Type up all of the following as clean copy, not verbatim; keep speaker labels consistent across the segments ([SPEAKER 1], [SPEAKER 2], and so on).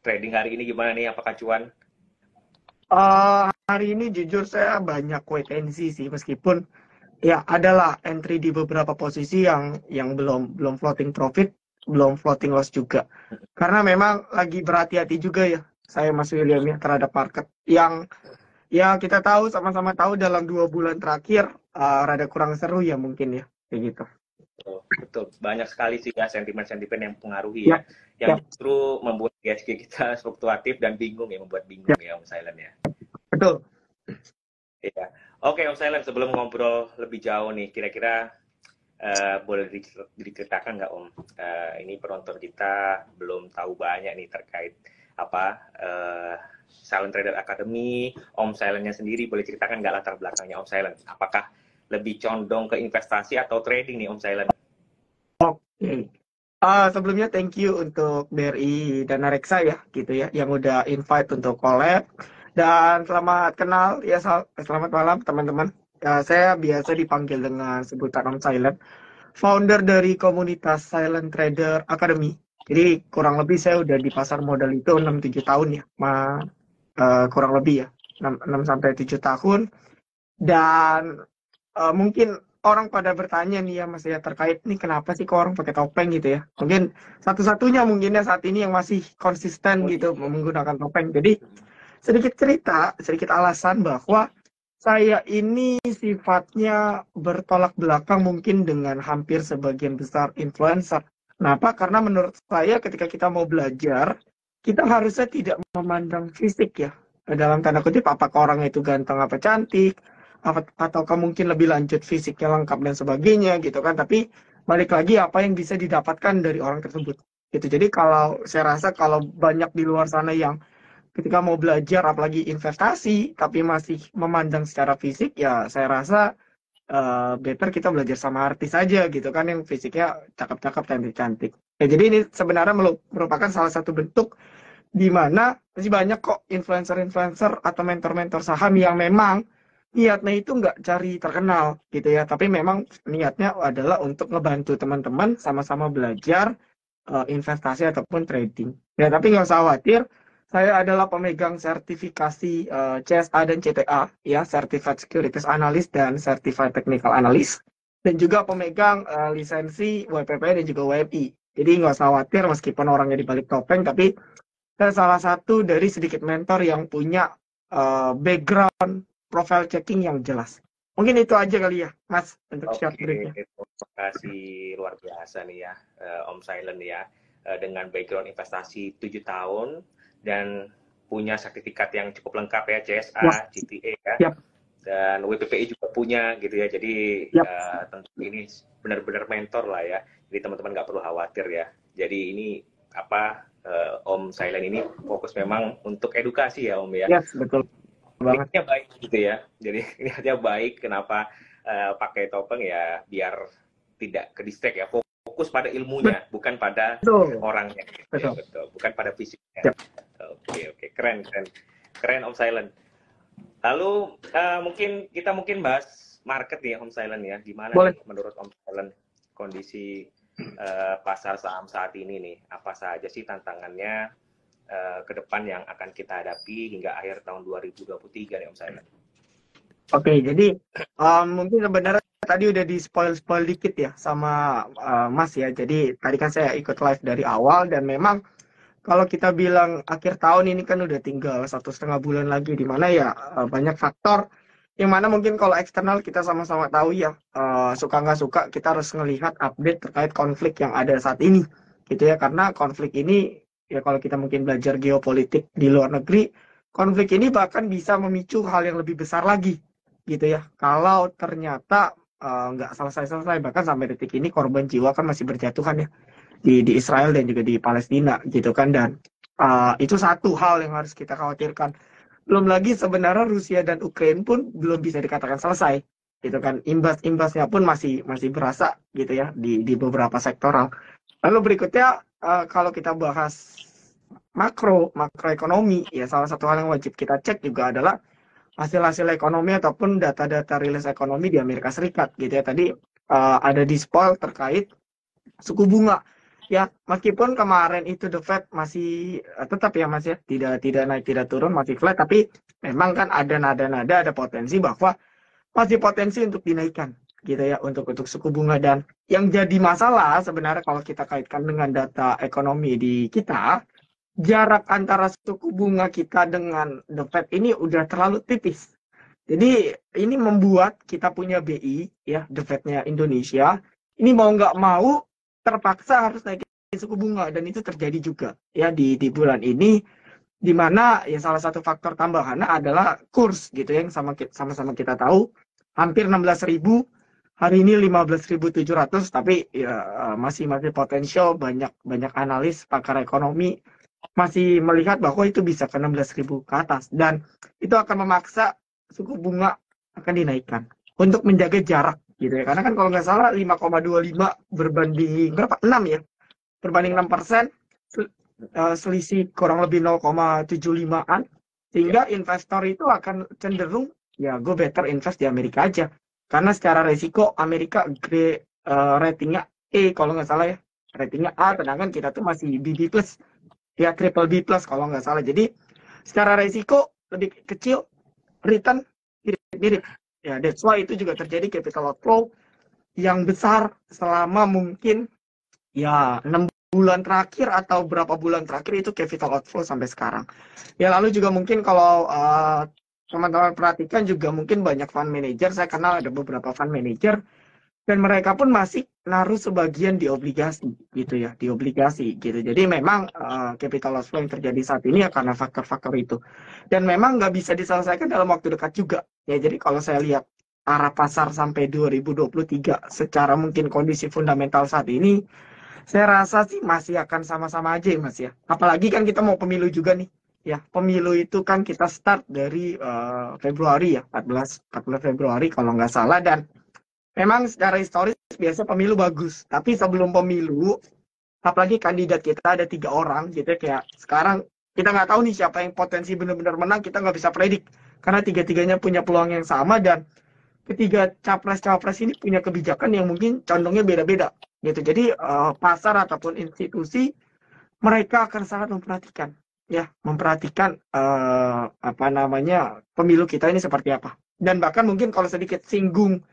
[SPEAKER 1] trading hari ini gimana nih? Apakah cuan?
[SPEAKER 2] Hari ini jujur saya banyak wait and see sih, meskipun ya adalah entry di beberapa posisi yang belum belum floating profit, belum floating loss juga. Karena memang lagi berhati-hati juga ya saya Mas William ya terhadap market yang ya kita tahu sama-sama tahu dalam 2 bulan terakhir rada kurang seru ya mungkin ya kayak gitu.
[SPEAKER 1] Betul, betul. Banyak sekali sih ya sentimen-sentimen yang mempengaruhi ya,
[SPEAKER 2] Ya,
[SPEAKER 1] yang
[SPEAKER 2] ya,
[SPEAKER 1] justru membuat IHSG kita fluktuatif dan bingung ya, membuat
[SPEAKER 2] ya,
[SPEAKER 1] bingung ya Om Silent ya.
[SPEAKER 2] betul.
[SPEAKER 1] Iya. Oke Om Silent, sebelum ngobrol lebih jauh nih, kira-kira boleh diceritakan nggak Om? Ini penonton kita belum tahu banyak nih terkait apa Silent Trader Academy. Om Silentnya sendiri boleh ceritakan nggak latar belakangnya Om Silent? Apakah lebih condong ke investasi atau trading nih Om Silent?
[SPEAKER 2] Oke. Sebelumnya thank you untuk BRI dan Reksa ya gitu ya yang udah invite untuk collab, dan selamat kenal ya, selamat malam teman-teman. Saya biasa dipanggil dengan sebutan Om Silent, founder dari komunitas Silent Trader Academy. Jadi kurang lebih saya udah di pasar modal itu 6-7 tahun ya, kurang lebih ya 6 sampai 7 tahun. Dan mungkin orang pada bertanya nih ya Mas ya terkait nih kenapa sih kok orang pakai topeng gitu ya. Mungkin satu-satunya mungkinnya saat ini yang masih konsisten gitu menggunakan topeng. Jadi sedikit cerita, sedikit alasan bahwa saya ini sifatnya bertolak belakang mungkin dengan hampir sebagian besar influencer. Kenapa? Karena menurut saya ketika kita mau belajar, kita harusnya tidak memandang fisik ya. Dalam tanda kutip, apakah orang itu ganteng apa cantik, ataukah mungkin lebih lanjut fisiknya lengkap dan sebagainya gitu kan. Tapi balik lagi apa yang bisa didapatkan dari orang tersebut. Gitu. Jadi kalau saya rasa kalau banyak di luar sana yang ketika mau belajar apalagi investasi tapi masih memandang secara fisik, ya saya rasa better kita belajar sama artis aja gitu kan yang fisiknya cakep-cakep, cantik-cantik. Ya, jadi ini sebenarnya merupakan salah satu bentuk di mana masih banyak kok influencer-influencer atau mentor-mentor saham yang memang niatnya itu nggak cari terkenal gitu ya, tapi memang niatnya adalah untuk ngebantu teman-teman sama-sama belajar investasi ataupun trading. Ya, tapi nggak usah khawatir, saya adalah pemegang sertifikasi CSA dan CTA, ya, Certified Securities Analyst dan Certified Technical Analyst, dan juga pemegang lisensi WPP dan juga WMI. Jadi nggak usah khawatir meskipun orangnya di balik topeng, tapi saya salah satu dari sedikit mentor yang punya background profile checking yang jelas. Mungkin itu aja kali ya, Mas, untuk short
[SPEAKER 1] Oke,
[SPEAKER 2] briefnya.
[SPEAKER 1] terima kasih luar biasa nih ya, Om Silent ya, dengan background investasi 7 tahun dan punya sertifikat yang cukup lengkap ya, CSA,
[SPEAKER 2] Wah,
[SPEAKER 1] CTA ya,
[SPEAKER 2] siap,
[SPEAKER 1] dan WPPI juga punya gitu ya. Jadi
[SPEAKER 2] siap.
[SPEAKER 1] tentu ini benar-benar mentor lah ya. Jadi teman-teman nggak perlu khawatir ya. Jadi ini apa Om Silent ini fokus memang untuk edukasi ya Om ya.
[SPEAKER 2] Yes, betul banget.
[SPEAKER 1] Niatnya baik gitu ya. Jadi niatnya baik. Kenapa pakai topeng ya biar tidak ke distract ya. Fokus pada ilmunya, bukan pada
[SPEAKER 2] Betul,
[SPEAKER 1] orangnya. Ya,
[SPEAKER 2] betul.
[SPEAKER 1] betul. Bukan pada fisiknya.
[SPEAKER 2] Siap.
[SPEAKER 1] Oke, keren, keren. Keren Om Silent. Lalu mungkin bahas market nih Om Silent ya. Gimana
[SPEAKER 2] Boleh.
[SPEAKER 1] nih menurut Om Silent kondisi pasar saham saat ini nih? Apa saja sih tantangannya ke depan yang akan kita hadapi hingga akhir tahun 2023 nih Om Silent?
[SPEAKER 2] Oke, jadi mungkin sebenarnya tadi udah di spoil dikit ya sama Mas ya. Jadi tadi kan saya ikut live dari awal, dan memang kalau kita bilang akhir tahun ini kan udah tinggal 1,5 bulan lagi, di mana ya banyak faktor yang mana mungkin kalau eksternal kita sama-sama tahu ya, suka nggak suka kita harus melihat update terkait konflik yang ada saat ini gitu ya. Karena konflik ini ya kalau kita mungkin belajar geopolitik di luar negeri, konflik ini bahkan bisa memicu hal yang lebih besar lagi gitu ya. Kalau ternyata nggak selesai-selesai, bahkan sampai detik ini korban jiwa kan masih berjatuhan ya di Israel dan juga di Palestina gitu kan. Dan itu satu hal yang harus kita khawatirkan. Belum lagi sebenarnya Rusia dan Ukraina pun belum bisa dikatakan selesai gitu kan. Imbas-imbasnya pun masih masih berasa gitu ya di beberapa sektoral. Lalu berikutnya kalau kita bahas makroekonomi, ya salah satu hal yang wajib kita cek juga adalah hasil-hasil ekonomi ataupun data-data rilis ekonomi di Amerika Serikat gitu ya. Tadi ada di spoil terkait suku bunga ya meskipun kemarin itu The Fed masih tetap ya Mas ya tidak naik tidak turun masih flat, tapi memang kan ada nada-nada, ada potensi bahwa masih potensi untuk dinaikkan gitu ya untuk suku bunga. Dan yang jadi masalah sebenarnya kalau kita kaitkan dengan data ekonomi di kita, jarak antara suku bunga kita dengan The Fed ini udah terlalu tipis. Jadi ini membuat kita punya BI ya, The Fed-nya Indonesia, ini mau nggak mau terpaksa harus naikin suku bunga, dan itu terjadi juga ya di bulan ini, di mana ya salah satu faktor tambahannya adalah kurs gitu ya, yang sama-sama kita tahu hampir 16.000, hari ini 15.700, tapi ya masih potensial, banyak analis pakar ekonomi masih melihat bahwa itu bisa ke 16.000 ke atas, dan itu akan memaksa suku bunga akan dinaikkan untuk menjaga jarak gitu ya. Karena kan kalau nggak salah 5,25 berbanding berapa? 6 ya. Berbanding 6%, selisih kurang lebih 0,75-an, sehingga investor itu akan cenderung ya go better invest di Amerika aja. Karena secara resiko Amerika ratingnya E kalau nggak salah ya. Ratingnya A, sedangkan kita tuh masih BB plus ya, triple B plus kalau nggak salah. Jadi secara resiko lebih kecil, return mirip-mirip. Ya, that's why itu juga terjadi capital outflow yang besar selama mungkin ya 6 bulan terakhir atau berapa bulan terakhir, itu capital outflow sampai sekarang. Ya lalu juga mungkin kalau teman-teman perhatikan juga mungkin banyak fund manager, saya kenal ada beberapa fund manager, dan mereka pun masih naruh sebagian di obligasi gitu ya, di obligasi gitu. Jadi memang capital outflow yang terjadi saat ini ya karena faktor-faktor itu, dan memang nggak bisa diselesaikan dalam waktu dekat juga ya. Jadi kalau saya lihat arah pasar sampai 2023 secara mungkin kondisi fundamental saat ini, saya rasa sih masih akan sama-sama aja ya Mas ya. Apalagi kan kita mau pemilu juga nih ya. Pemilu itu kan kita start dari Februari ya, 14 Februari kalau nggak salah, dan memang secara historis biasa pemilu bagus, tapi sebelum pemilu, apalagi kandidat kita ada 3 orang gitu ya, kayak sekarang kita nggak tahu nih siapa yang potensi benar-benar menang, kita nggak bisa predik karena tiga-tiganya punya peluang yang sama, dan ketiga capres-capres ini punya kebijakan yang mungkin condongnya beda-beda gitu. Jadi pasar ataupun institusi mereka akan sangat memperhatikan ya, memperhatikan apa namanya pemilu kita ini seperti apa. Dan bahkan mungkin kalau sedikit singgung,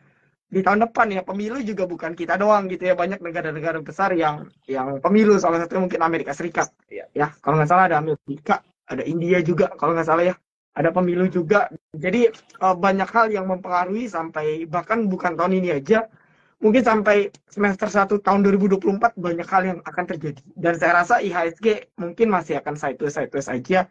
[SPEAKER 2] di tahun depan ya pemilu juga bukan kita doang gitu ya, banyak negara-negara besar yang pemilu, salah satunya mungkin Amerika Serikat ya, kalau nggak salah ada Amerika, ada India juga kalau nggak salah ya, ada pemilu juga. Jadi banyak hal yang mempengaruhi, sampai bahkan bukan tahun ini aja, mungkin sampai semester 1 tahun 2024 banyak hal yang akan terjadi, dan saya rasa IHSG mungkin masih akan sideways aja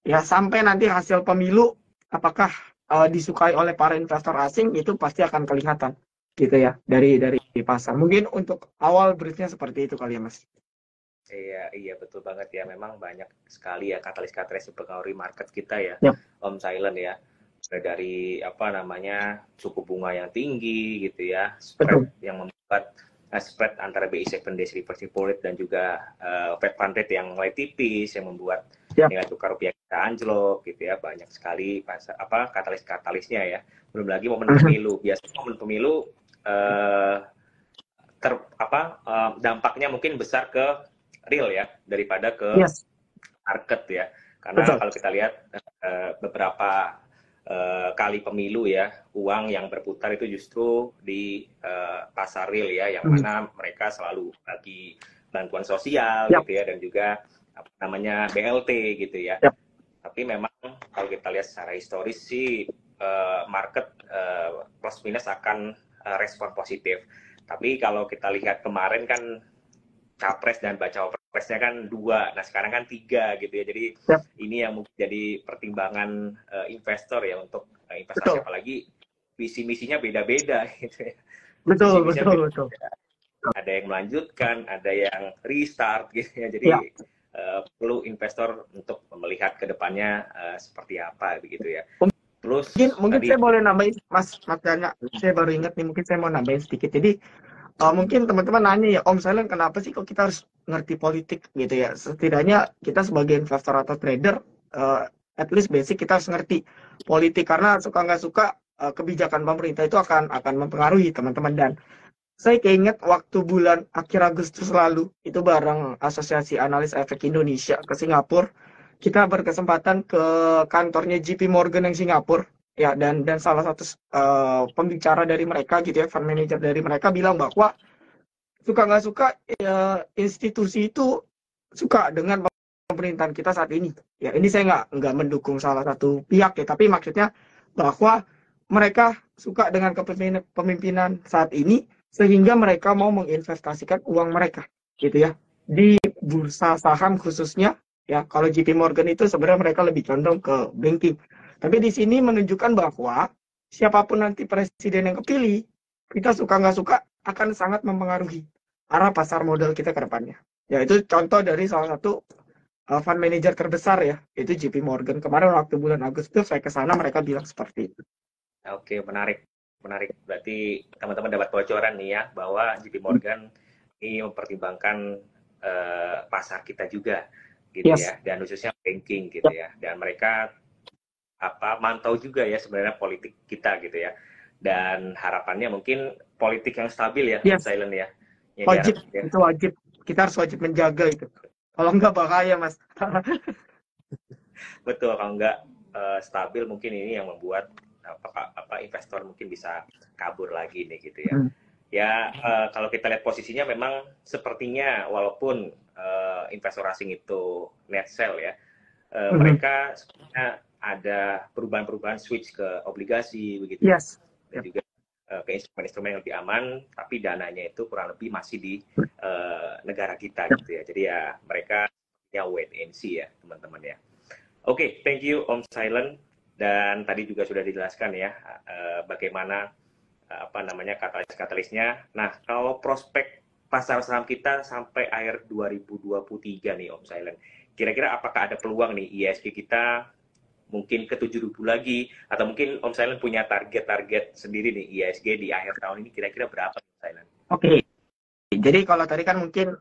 [SPEAKER 2] ya, sampai nanti hasil pemilu apakah disukai oleh para investor asing, itu pasti akan kelihatan gitu ya dari pasar. Mungkin untuk awal briefnya seperti itu kali ya Mas.
[SPEAKER 1] Iya betul banget ya. Memang banyak sekali ya katalis-katalis yang mempengaruhi market kita ya,
[SPEAKER 2] Yep.
[SPEAKER 1] Om Silent ya. Dari apa namanya suku bunga yang tinggi gitu ya, spread yang membuat spread antara BI 7 days reverse repo rate dan juga Fed fund rate yang mulai tipis, yang membuat nilai tukar rupiah kita anjlok gitu ya. Banyak sekali katalis-katalisnya ya. Belum lagi momen pemilu. Biasanya momen pemilu dampaknya mungkin besar ke real ya daripada ke market ya. Karena kalau kita lihat beberapa kali pemilu ya, uang yang berputar itu justru di pasar real ya, yang mana mereka selalu bagi bantuan sosial gitu ya, dan juga apa namanya BLT gitu ya. Tapi memang kalau kita lihat secara historis sih market plus minus akan respon positif. Tapi kalau kita lihat kemarin kan capres dan baca presnya kan 2, nah sekarang kan 3 gitu ya. Jadi ini yang mungkin jadi pertimbangan investor ya untuk investasi. Apalagi visi misinya beda-beda gitu ya.
[SPEAKER 2] Betul.
[SPEAKER 1] Ada yang melanjutkan, ada yang restart gitu ya. Jadi perlu investor untuk melihat ke depannya seperti apa begitu ya. Terus
[SPEAKER 2] mungkin saya boleh nambahin Mas Dana, saya baru ingat nih, mungkin saya mau nambahin sedikit. Jadi mungkin teman-teman nanya ya, Om Silent kenapa sih kok kita harus ngerti politik gitu ya. Setidaknya kita sebagai investor atau trader, at least basic kita harus ngerti politik, karena suka nggak suka kebijakan pemerintah itu akan mempengaruhi teman-teman. Dan Saya keinget waktu bulan akhir Agustus lalu, itu bareng Asosiasi Analis Efek Indonesia ke Singapura. Kita berkesempatan ke kantornya JP Morgan yang Singapura. Ya, dan salah satu pembicara dari mereka gitu ya, fund manager dari mereka bilang bahwa suka nggak suka ya, institusi itu suka dengan pemerintahan kita saat ini. Ya, ini saya nggak mendukung salah satu pihak ya, tapi maksudnya bahwa mereka suka dengan kepemimpinan saat ini sehingga mereka mau menginvestasikan uang mereka gitu ya di bursa saham khususnya ya. Kalau JP Morgan itu sebenarnya mereka lebih condong ke banking. Tapi di sini menunjukkan bahwa siapapun nanti presiden yang kepilih, kita suka nggak suka akan sangat mempengaruhi arah pasar modal kita ke depannya. Ya, itu contoh dari salah satu fund manager terbesar ya, itu JP Morgan. Kemarin waktu bulan Agustus saya ke sana, mereka bilang seperti itu.
[SPEAKER 1] Oke, menarik. Menarik. Berarti teman-teman dapat bocoran nih ya, bahwa JP Morgan ini mempertimbangkan pasar kita juga, gitu
[SPEAKER 2] Yes.
[SPEAKER 1] ya. Dan khususnya banking, gitu ya. Dan mereka mantau juga ya sebenarnya politik kita, gitu ya. Dan harapannya mungkin politik yang stabil ya, Om
[SPEAKER 2] Yes.
[SPEAKER 1] Silent ya. Yang
[SPEAKER 2] Wajib,
[SPEAKER 1] diharapkan.
[SPEAKER 2] itu wajib. Kita harus wajib menjaga itu. Kalau nggak bahaya, Mas.
[SPEAKER 1] Betul, kalau nggak stabil mungkin ini yang membuat investor mungkin bisa kabur lagi nih gitu ya. Ya kalau kita lihat posisinya memang sepertinya walaupun investor asing itu net sell ya, mereka sebenarnya ada perubahan-perubahan switch ke obligasi begitu.
[SPEAKER 2] Yes.
[SPEAKER 1] Dan juga ke instrumen-instrumen yang lebih aman, tapi dananya itu kurang lebih masih di negara kita gitu ya. Jadi ya mereka ya wait and see ya teman-teman ya. Oke, thank you Om Silent. Dan tadi juga sudah dijelaskan ya bagaimana katalis-katalisnya. Nah, kalau prospek pasar saham kita sampai akhir 2023 nih Om Silent, kira-kira apakah ada peluang nih IHSG kita mungkin ke 7.000 lagi, atau mungkin Om Silent punya target-target sendiri nih IHSG di akhir tahun ini kira-kira berapa Om Silent?
[SPEAKER 2] Oke. Jadi kalau tadi kan mungkin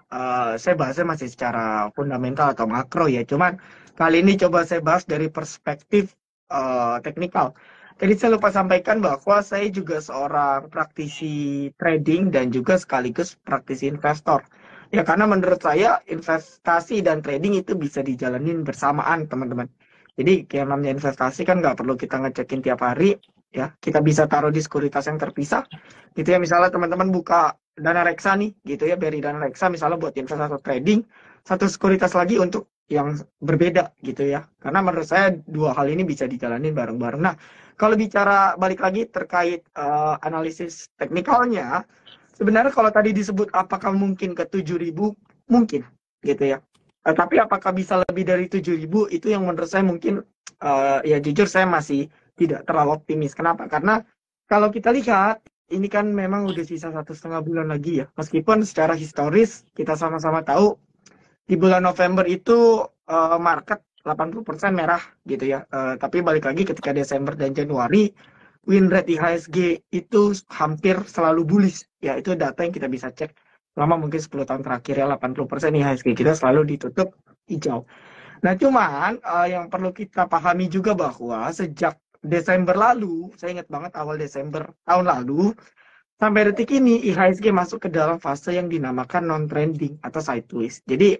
[SPEAKER 2] saya bahasnya masih secara fundamental atau makro ya. Cuman kali ini coba saya bahas dari perspektif teknikal. Tadi saya lupa sampaikan bahwa saya juga seorang praktisi trading dan juga sekaligus praktisi investor. Ya karena menurut saya investasi dan trading itu bisa dijalanin bersamaan teman-teman. Jadi kayak namanya investasi kan nggak perlu kita ngecekin tiap hari. Ya, kita bisa taruh di sekuritas yang terpisah. Gitu ya, misalnya teman-teman buka dana reksa nih, gitu ya, dari dana reksa misalnya buat investasi atau trading, satu sekuritas lagi untuk yang berbeda gitu ya. Karena menurut saya dua hal ini bisa dijalanin bareng-bareng. Nah, kalau bicara balik lagi terkait analisis teknikalnya, sebenarnya kalau tadi disebut apakah mungkin ke 7.000, mungkin gitu ya. Tapi apakah bisa lebih dari 7.000, itu yang menurut saya mungkin ya jujur saya masih tidak terlalu optimis. Kenapa? Karena kalau kita lihat ini kan memang udah sisa 1,5 bulan lagi ya. Meskipun secara historis kita sama-sama tahu di bulan November itu market 80% merah gitu ya. Tapi balik lagi ketika Desember dan Januari win rate IHSG itu hampir selalu bullish. Ya itu data yang kita bisa cek selama mungkin 10 tahun terakhir ya, 80% IHSG kita selalu ditutup hijau. Nah cuman yang perlu kita pahami juga bahwa sejak Desember lalu, saya ingat banget awal Desember tahun lalu, sampai detik ini IHSG masuk ke dalam fase yang dinamakan non-trending atau sideways. Jadi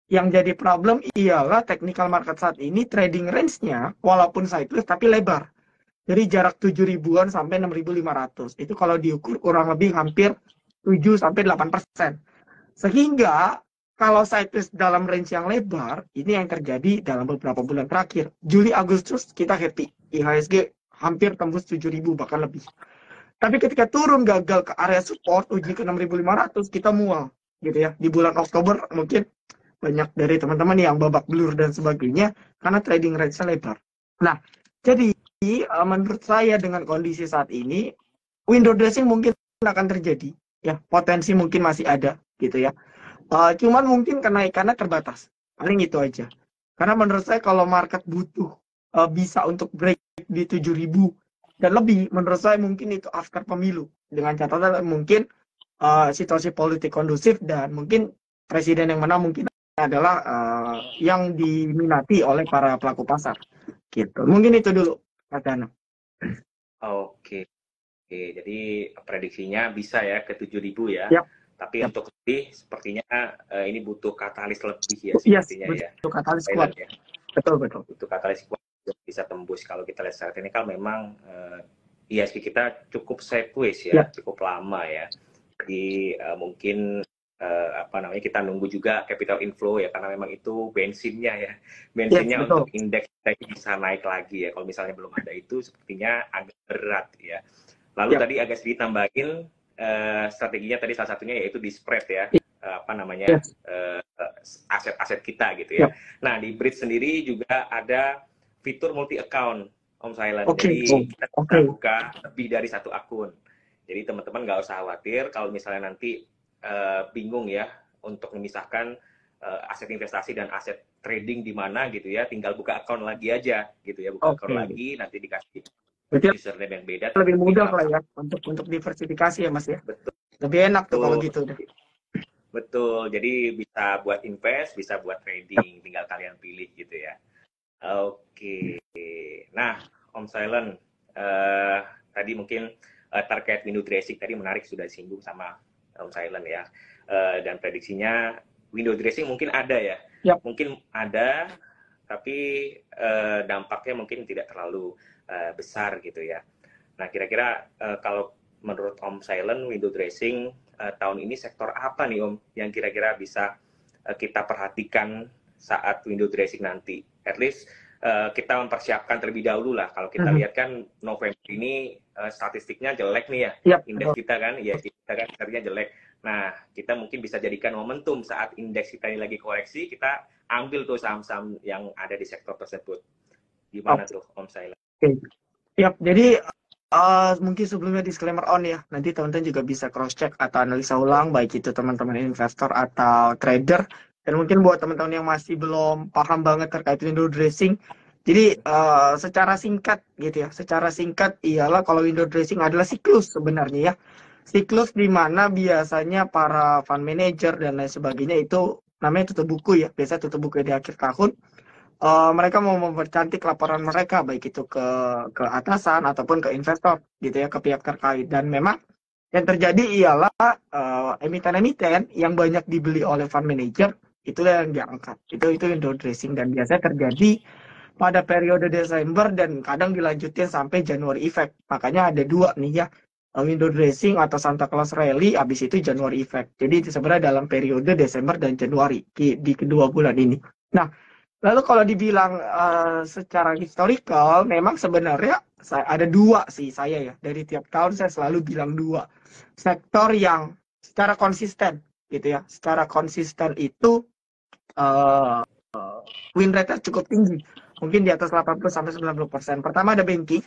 [SPEAKER 2] yang jadi problem ialah technical market saat ini trading range-nya walaupun sideways tapi lebar. Jadi jarak 7.000-an sampai 6.500. Itu kalau diukur kurang lebih hampir 7-8%. Sehingga kalau sideways dalam range yang lebar, ini yang terjadi dalam beberapa bulan terakhir. Juli, Agustus kita happy. IHSG hampir tembus 7.000 bahkan lebih. Tapi ketika turun gagal ke area support, uji ke 6.500, kita mual. Gitu ya. Di bulan Oktober mungkin banyak dari teman-teman yang babak belur dan sebagainya, karena trading range-nya lebar. Nah, jadi menurut saya dengan kondisi saat ini, window dressing mungkin akan terjadi. Ya, potensi mungkin masih ada. Gitu ya. Cuman mungkin kenaikannya terbatas. Paling itu aja. Karena menurut saya kalau market butuh bisa untuk break di 7.000 dan lebih, menurut saya mungkin itu after pemilu. Dengan catatan mungkin situasi politik kondusif dan mungkin presiden yang menang mungkin adalah yang diminati oleh para pelaku pasar. Gitu. Mungkin itu dulu, Mas Dana.
[SPEAKER 1] Oke. Oke, jadi prediksinya bisa ya ke 7.000 ya.
[SPEAKER 2] Yap,
[SPEAKER 1] Tapi
[SPEAKER 2] yap.
[SPEAKER 1] untuk lebih sepertinya ini butuh katalis lebih ya
[SPEAKER 2] Yes,
[SPEAKER 1] sepertinya ya.
[SPEAKER 2] betul katalis kuat.
[SPEAKER 1] Thailand ya.
[SPEAKER 2] Betul, betul.
[SPEAKER 1] Butuh katalis kuat untuk bisa tembus. Kalau kita lihat secara teknikal memang ISG kita cukup sideways ya,
[SPEAKER 2] Yap,
[SPEAKER 1] cukup lama ya. Jadi mungkin apa namanya kita nunggu juga capital inflow ya karena memang itu bensinnya ya.
[SPEAKER 2] yes,
[SPEAKER 1] Bensinnya
[SPEAKER 2] betul.
[SPEAKER 1] untuk indeks kita bisa naik lagi ya. Kalau misalnya belum ada itu sepertinya agak berat ya. Lalu
[SPEAKER 2] Yap,
[SPEAKER 1] tadi agak sedikit tambahin strateginya tadi salah satunya yaitu di spread ya. Apa namanya
[SPEAKER 2] yes,
[SPEAKER 1] aset-aset kita gitu ya.
[SPEAKER 2] yap.
[SPEAKER 1] Nah di Bridge sendiri juga ada fitur multi account Om Silent.
[SPEAKER 2] Oke,
[SPEAKER 1] Jadi kita bisa
[SPEAKER 2] oke.
[SPEAKER 1] buka lebih dari satu akun. Jadi teman-teman nggak usah khawatir kalau misalnya nanti bingung ya untuk memisahkan aset investasi dan aset trading di mana gitu ya, tinggal buka akun lagi aja gitu ya, buka akun
[SPEAKER 2] Oke.
[SPEAKER 1] lagi nanti dikasih
[SPEAKER 2] Berarti
[SPEAKER 1] username yang beda
[SPEAKER 2] lebih
[SPEAKER 1] tapi
[SPEAKER 2] mudah
[SPEAKER 1] dalam
[SPEAKER 2] lah
[SPEAKER 1] satu.
[SPEAKER 2] ya untuk diversifikasi ya Mas ya.
[SPEAKER 1] Betul,
[SPEAKER 2] Lebih enak tuh kalau gitu udah.
[SPEAKER 1] betul. Jadi bisa buat invest, bisa buat trading, tinggal kalian pilih gitu ya. Oke. Nah, Om Silent, eh, tadi mungkin terkait window dressing tadi menarik sudah disinggung sama Om Silent ya. Dan prediksinya window dressing mungkin ada ya.
[SPEAKER 2] Yap.
[SPEAKER 1] Mungkin ada, tapi dampaknya mungkin tidak terlalu besar gitu ya. Nah, kira-kira kalau menurut Om Silent, window dressing tahun ini sektor apa nih Om yang kira-kira bisa kita perhatikan saat window dressing nanti? At least kita mempersiapkan terlebih dahulu lah. Kalau kita lihat kan November ini statistiknya jelek nih ya,
[SPEAKER 2] Yap,
[SPEAKER 1] indeks kita kan, ya kita kan sebenarnya jelek. Nah, kita mungkin bisa jadikan momentum saat indeks kita ini lagi koreksi, kita ambil tuh saham-saham yang ada di sektor tersebut. Gimana tuh Om Silent?
[SPEAKER 2] Oke. Yap, jadi mungkin sebelumnya disclaimer on ya. Nanti teman-teman juga bisa cross check atau analisa ulang baik itu teman-teman investor atau trader. Dan mungkin buat teman-teman yang masih belum paham banget terkait window dressing. Jadi secara singkat gitu ya. Secara singkat ialah kalau window dressing adalah siklus sebenarnya ya. Siklus di mana biasanya para fund manager dan lain sebagainya itu namanya tutup buku ya. Biasa tutup buku di akhir tahun. Mereka mau mempercantik laporan mereka baik itu ke atasan ataupun ke investor gitu ya, ke pihak terkait. Dan memang yang terjadi ialah emiten-emiten yang banyak dibeli oleh fund manager itu yang diangkat. Itu window dressing dan biasanya terjadi pada periode Desember dan kadang dilanjutin sampai January effect. Makanya ada dua nih ya, window dressing atau Santa Claus rally, habis itu January effect. Jadi sebenarnya dalam periode Desember dan Januari di kedua bulan ini. Nah, lalu kalau dibilang secara historical, memang sebenarnya ada dua sih saya ya. Dari tiap tahun saya selalu bilang dua. Sektor yang secara konsisten gitu ya. Secara konsisten itu win rate-nya cukup tinggi. Mungkin di atas 80-90%. Pertama ada banking,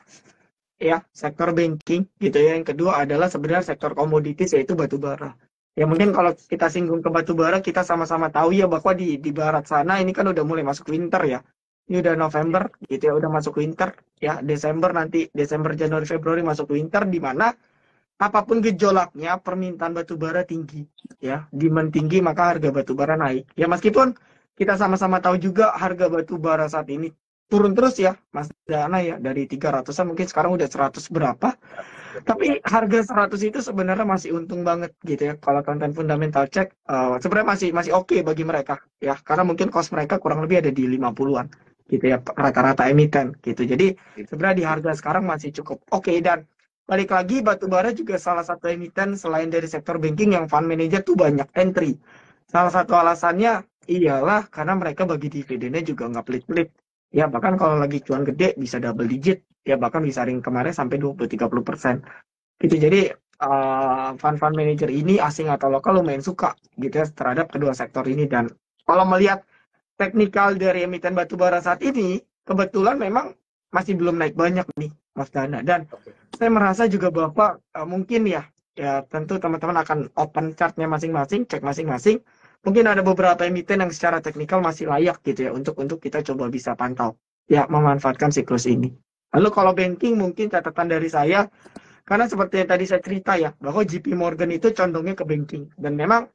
[SPEAKER 2] ya, sektor banking gitu ya. Yang kedua adalah sebenarnya sektor komoditis yaitu batu bara. Ya mungkin kalau kita singgung ke batu bara, kita sama-sama tahu ya bahwa di barat sana ini kan udah mulai masuk winter ya. Ini udah November gitu ya, udah masuk winter ya. Desember nanti, Desember, Januari, Februari masuk winter di mana apapun gejolaknya permintaan batu bara tinggi ya. Demand tinggi maka harga batu bara naik. Ya meskipun kita sama-sama tahu juga harga batu bara saat ini turun terus ya Mas Dana ya, dari 300-an mungkin sekarang udah 100 berapa. Tapi harga 100 itu sebenarnya masih untung banget gitu ya. Kalau konten fundamental check sebenarnya masih oke bagi mereka ya. Karena mungkin cost mereka kurang lebih ada di 50-an gitu ya, rata-rata emiten gitu. Jadi sebenarnya di harga sekarang masih cukup oke. Dan balik lagi batubara juga salah satu emiten selain dari sektor banking yang fund manager tuh banyak entry. Salah satu alasannya ialah karena mereka bagi dividennya juga nggak pelit-pelit. Ya bahkan kalau lagi cuan gede bisa double digit, ya bahkan bisa ring kemarin sampai 20-30%. Gitu. Jadi fund manager ini asing atau lokal lumayan suka gitu ya terhadap kedua sektor ini. Dan kalau melihat teknikal dari emiten batubara saat ini, kebetulan memang masih belum naik banyak nih Mas Dana. Dan saya merasa juga bahwa mungkin ya tentu teman-teman akan open chartnya masing-masing, cek masing-masing. Mungkin ada beberapa emiten yang secara teknikal masih layak gitu ya untuk kita coba bisa pantau ya memanfaatkan siklus ini. Lalu kalau banking mungkin catatan dari saya, karena seperti yang tadi saya cerita ya bahwa JP Morgan itu condongnya ke banking dan memang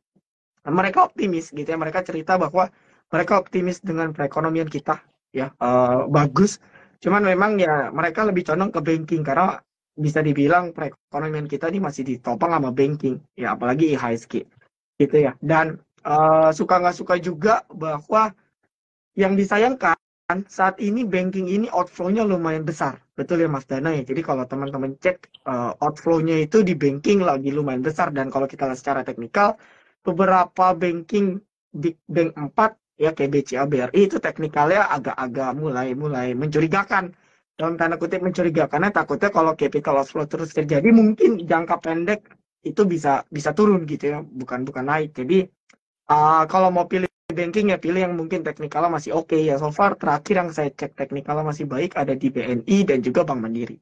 [SPEAKER 2] mereka optimis gitu ya, mereka cerita bahwa mereka optimis dengan perekonomian kita ya bagus. Cuman memang ya mereka lebih condong ke banking karena bisa dibilang perekonomian kita ini masih ditopang sama banking, ya apalagi IHSG gitu ya. Dan suka nggak suka juga bahwa yang disayangkan saat ini banking ini outflow-nya lumayan besar. Betul ya Mas Dana ya. Jadi kalau teman-teman cek outflow-nya itu di banking lagi lumayan besar, dan kalau kita lihat secara teknikal beberapa banking big bank 4 ya kayak BCA BRI itu teknikalnya agak-agak mulai mencurigakan. Dalam tanda kutip mencurigakannya takutnya kalau capital outflow terus terjadi mungkin jangka pendek itu bisa turun gitu ya, bukan naik. Jadi kalau mau pilih banking ya pilih yang mungkin teknikalnya masih oke ya. So far terakhir yang saya cek teknikalnya masih baik ada di BNI dan juga Bank Mandiri.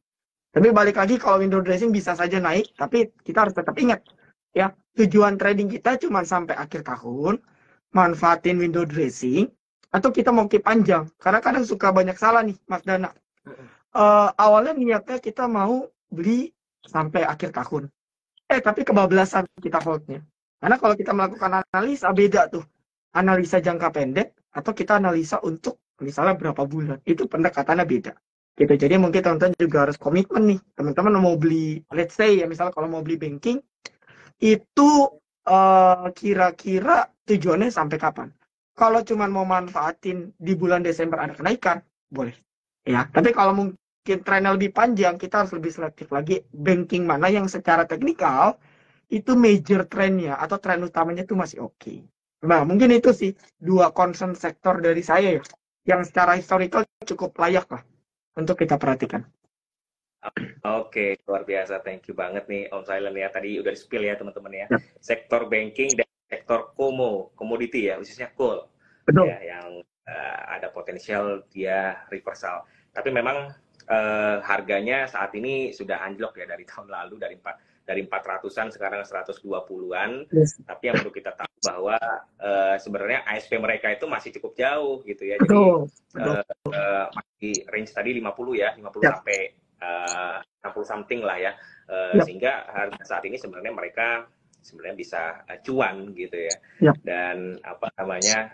[SPEAKER 2] Tapi balik lagi kalau window dressing bisa saja naik, tapi kita harus tetap ingat ya, tujuan trading kita cuma sampai akhir tahun, manfaatin window dressing, atau kita mau keep panjang. Karena kadang suka banyak salah nih Mas Dana. Awalnya niatnya kita mau beli sampai akhir tahun. Tapi kebablasan kita holdnya. Karena kalau kita melakukan analisa beda tuh. Analisa jangka pendek atau kita analisa untuk misalnya berapa bulan. Itu pendekatannya beda. Gitu. Jadi mungkin teman-teman juga harus komitmen nih. Teman-teman mau beli, let's say ya misalnya kalau mau beli banking, itu kira-kira tujuannya sampai kapan? Kalau cuma mau manfaatin di bulan Desember ada kenaikan, boleh. Ya, tapi kalau mungkin trennya lebih panjang, kita harus lebih selektif lagi banking mana yang secara teknikal itu major trennya atau tren utamanya itu masih oke. Nah, mungkin itu sih dua concern sektor dari saya ya, yang secara historical cukup layak lah untuk kita perhatikan.
[SPEAKER 1] Oke, luar biasa. Thank you banget nih Om Silent ya. Tadi udah di-spill ya teman-teman ya. Sektor banking dan sektor komoditi ya, khususnya coal.
[SPEAKER 2] Betul.
[SPEAKER 1] Ya, yang ada potensial dia reversal. Tapi memang harganya saat ini sudah anjlok ya dari tahun lalu dari 400-an sekarang 120-an.
[SPEAKER 2] Yes.
[SPEAKER 1] Tapi yang perlu kita tahu bahwa sebenarnya ASP mereka itu masih cukup jauh gitu ya.
[SPEAKER 2] Betul.
[SPEAKER 1] Jadi masih range tadi 50 ya, 50 sampai 60 something lah ya. Sehingga harga saat ini sebenarnya mereka sebenarnya bisa cuan gitu ya. Dan apa namanya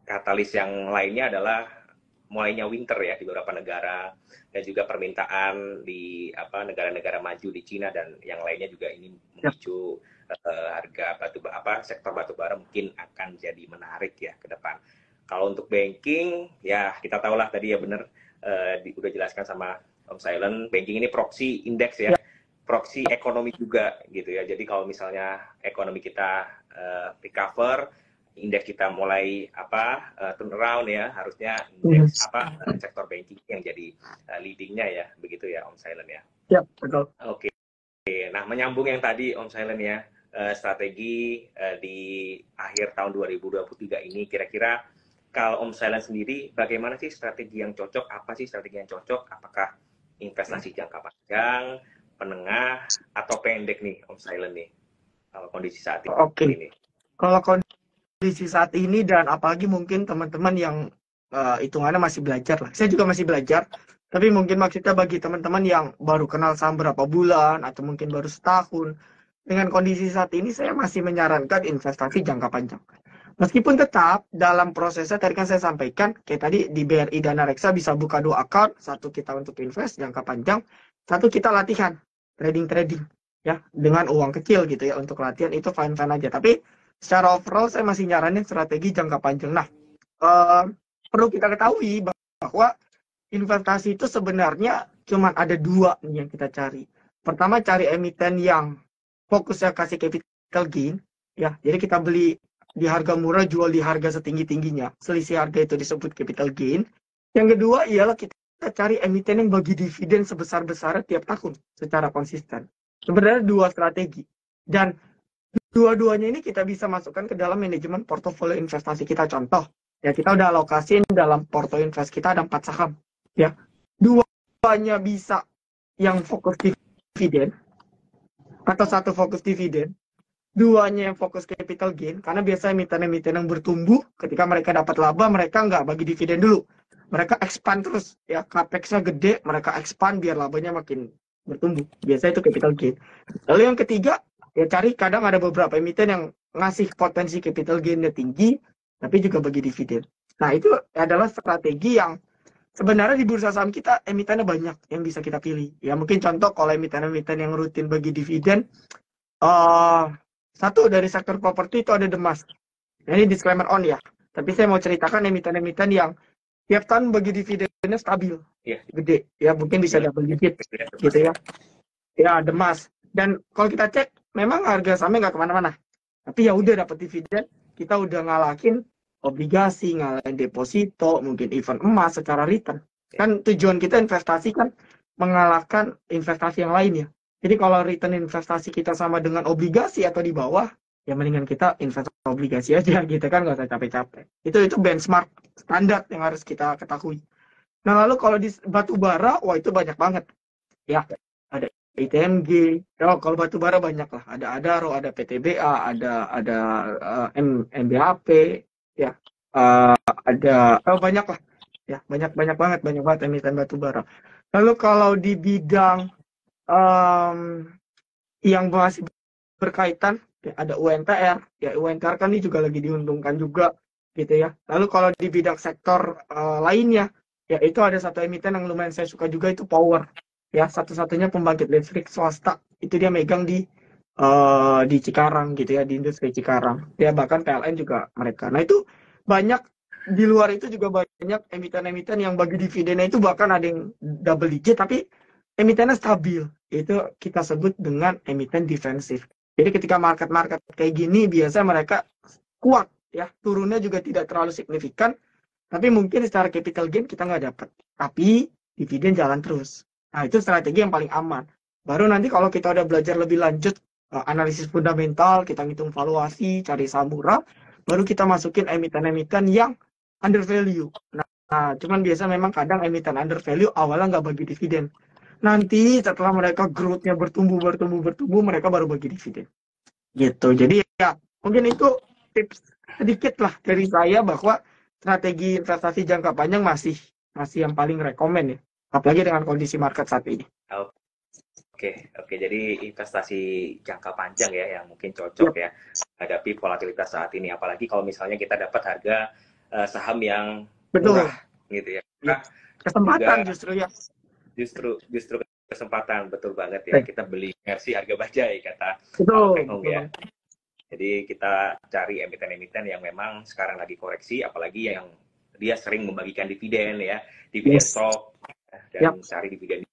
[SPEAKER 1] katalis yang lainnya adalah mulainya winter ya di beberapa negara, dan juga permintaan di negara-negara maju di Cina dan yang lainnya juga ini memicu harga sektor batubara mungkin akan jadi menarik ya ke depan. Kalau untuk banking ya kita tahulah tadi ya benar udah jelaskan sama Om Silent, banking ini proxy indeks ya, proxy ekonomi juga gitu ya. Jadi kalau misalnya ekonomi kita recover, indeks kita mulai turn around ya, harusnya indeks sektor banking yang jadi leadingnya ya, begitu ya Om Silent ya.
[SPEAKER 2] Ya, betul.
[SPEAKER 1] Oke. Nah, menyambung yang tadi Om Silent ya, strategi di akhir tahun 2023 ini kira-kira kalau Om Silent sendiri, bagaimana sih strategi yang cocok? Apa sih strategi yang cocok? Apakah investasi jangka panjang, menengah, atau pendek nih Om Silent nih? Kalau kondisi saat ini.
[SPEAKER 2] Oke. Kalau kondisi saat ini dan apalagi mungkin teman-teman yang hitungannya masih belajar lah. Saya juga masih belajar. Tapi mungkin maksudnya bagi teman-teman yang baru kenal saham berapa bulan atau mungkin baru setahun. Dengan kondisi saat ini saya masih menyarankan investasi jangka panjang. Meskipun tetap dalam prosesnya tadi kan saya sampaikan kayak tadi di BRI Dana Reksa bisa buka 2 account, satu kita untuk invest jangka panjang, satu kita latihan trading ya dengan uang kecil gitu ya untuk latihan, itu fine aja. Tapi secara overall saya masih nyaranin strategi jangka panjang. Nah, perlu kita ketahui bahwa investasi itu sebenarnya cuma ada 2 nih yang kita cari. Pertama cari emiten yang fokusnya kasih capital gain ya. Jadi kita beli di harga murah, jual di harga setinggi-tingginya. Selisih harga itu disebut capital gain. Yang kedua ialah kita cari emiten yang bagi dividen sebesar-besarnya tiap tahun secara konsisten. Sebenarnya 2 strategi. Dan dua-duanya ini kita bisa masukkan ke dalam manajemen portofolio investasi kita. Contoh, ya kita udah alokasiin dalam portofolio invest kita ada 4 saham. Ya, 2-nya bisa yang fokus dividen atau 1 fokus dividen. 2-nya yang fokus capital gain, karena biasanya emiten-emiten yang bertumbuh, ketika mereka dapat laba, mereka nggak bagi dividen dulu. Mereka expand terus, ya capex-nya gede, mereka expand biar labanya makin bertumbuh. Biasanya itu capital gain. Lalu yang ketiga, ya cari kadang ada beberapa emiten yang ngasih potensi capital gain-nya tinggi, tapi juga bagi dividen. Nah, itu adalah strategi yang sebenarnya di bursa saham kita emitennya banyak yang bisa kita pilih. Ya mungkin contoh kalau emiten-emiten yang rutin bagi dividen, eh satu dari sektor properti itu ada Demas. Nah, ini disclaimer on ya. Tapi saya mau ceritakan emiten-emiten yang tiap tahun bagi dividennya stabil,
[SPEAKER 1] Iya,
[SPEAKER 2] gede. Ya mungkin bisa
[SPEAKER 1] gila.
[SPEAKER 2] double digit
[SPEAKER 1] Demas
[SPEAKER 2] gitu
[SPEAKER 1] ya.
[SPEAKER 2] ya. Ya Demas. Dan kalau kita cek, memang harga sahamnya nggak kemana-mana. Tapi ya udah dapat dividen, kita udah ngalahin obligasi, ngalahin deposito, mungkin even emas secara return. Kan tujuan kita investasi kan mengalahkan investasi yang lain ya. Jadi kalau return investasi kita sama dengan obligasi atau di bawah, ya mendingan kita investasi obligasi aja gitu kan, nggak usah capek-capek. Itu benchmark standar yang harus kita ketahui. Nah lalu kalau di batu bara, wah itu banyak banget ya. Ada ITMG, oh, kalau batu bara banyak lah. Ada Adaro, ada PTBA, ada MBHP, ya, ada banyak lah, ya banyak banget emiten batu bara. Lalu kalau di bidang em, yang masih berkaitan, ya ada UNTR, ya UNTR kan ini juga lagi diuntungkan juga, gitu ya. Lalu kalau di bidang sektor lainnya, ya itu ada satu emiten yang lumayan saya suka juga, itu Power. Ya, satu-satunya pembangkit listrik swasta itu dia megang di Cikarang gitu ya, di industri Cikarang. Dia bahkan PLN juga mereka. Nah itu banyak, di luar itu juga banyak emiten-emiten yang bagi dividennya itu bahkan ada yang double digit tapi emitennya stabil. Itu kita sebut dengan emiten defensif. Jadi ketika market-market kayak gini biasanya mereka kuat ya, turunnya juga tidak terlalu signifikan, tapi mungkin secara capital gain kita nggak dapat. Tapi dividen jalan terus. Nah, itu strategi yang paling aman. Baru nanti kalau kita udah belajar lebih lanjut, analisis fundamental, kita ngitung valuasi, cari saham murah, baru kita masukin emiten-emiten yang under value. Nah, cuman biasa memang kadang emiten under value awalnya nggak bagi dividen. Nanti setelah mereka growth-nya bertumbuh, mereka baru bagi dividen. Gitu. Jadi ya, mungkin itu tips sedikit lah dari saya bahwa strategi investasi jangka panjang masih yang paling rekomen ya. Apalagi dengan kondisi market saat ini.
[SPEAKER 1] Oke. Jadi investasi jangka panjang ya, yang mungkin cocok
[SPEAKER 2] Yep.
[SPEAKER 1] ya hadapi volatilitas saat ini. Apalagi kalau misalnya kita dapat harga saham yang
[SPEAKER 2] Betul.
[SPEAKER 1] murah, gitu ya.
[SPEAKER 2] Yep. Kesempatan
[SPEAKER 1] juga
[SPEAKER 2] justru ya.
[SPEAKER 1] Justru kesempatan, betul banget ya. Kita beli versi harga bajai kata
[SPEAKER 2] Betul.
[SPEAKER 1] Kang Hong ya. Jadi kita cari emiten-emiten yang memang sekarang lagi koreksi, apalagi yang dia sering membagikan dividen ya, dividen stock, dan cari dividen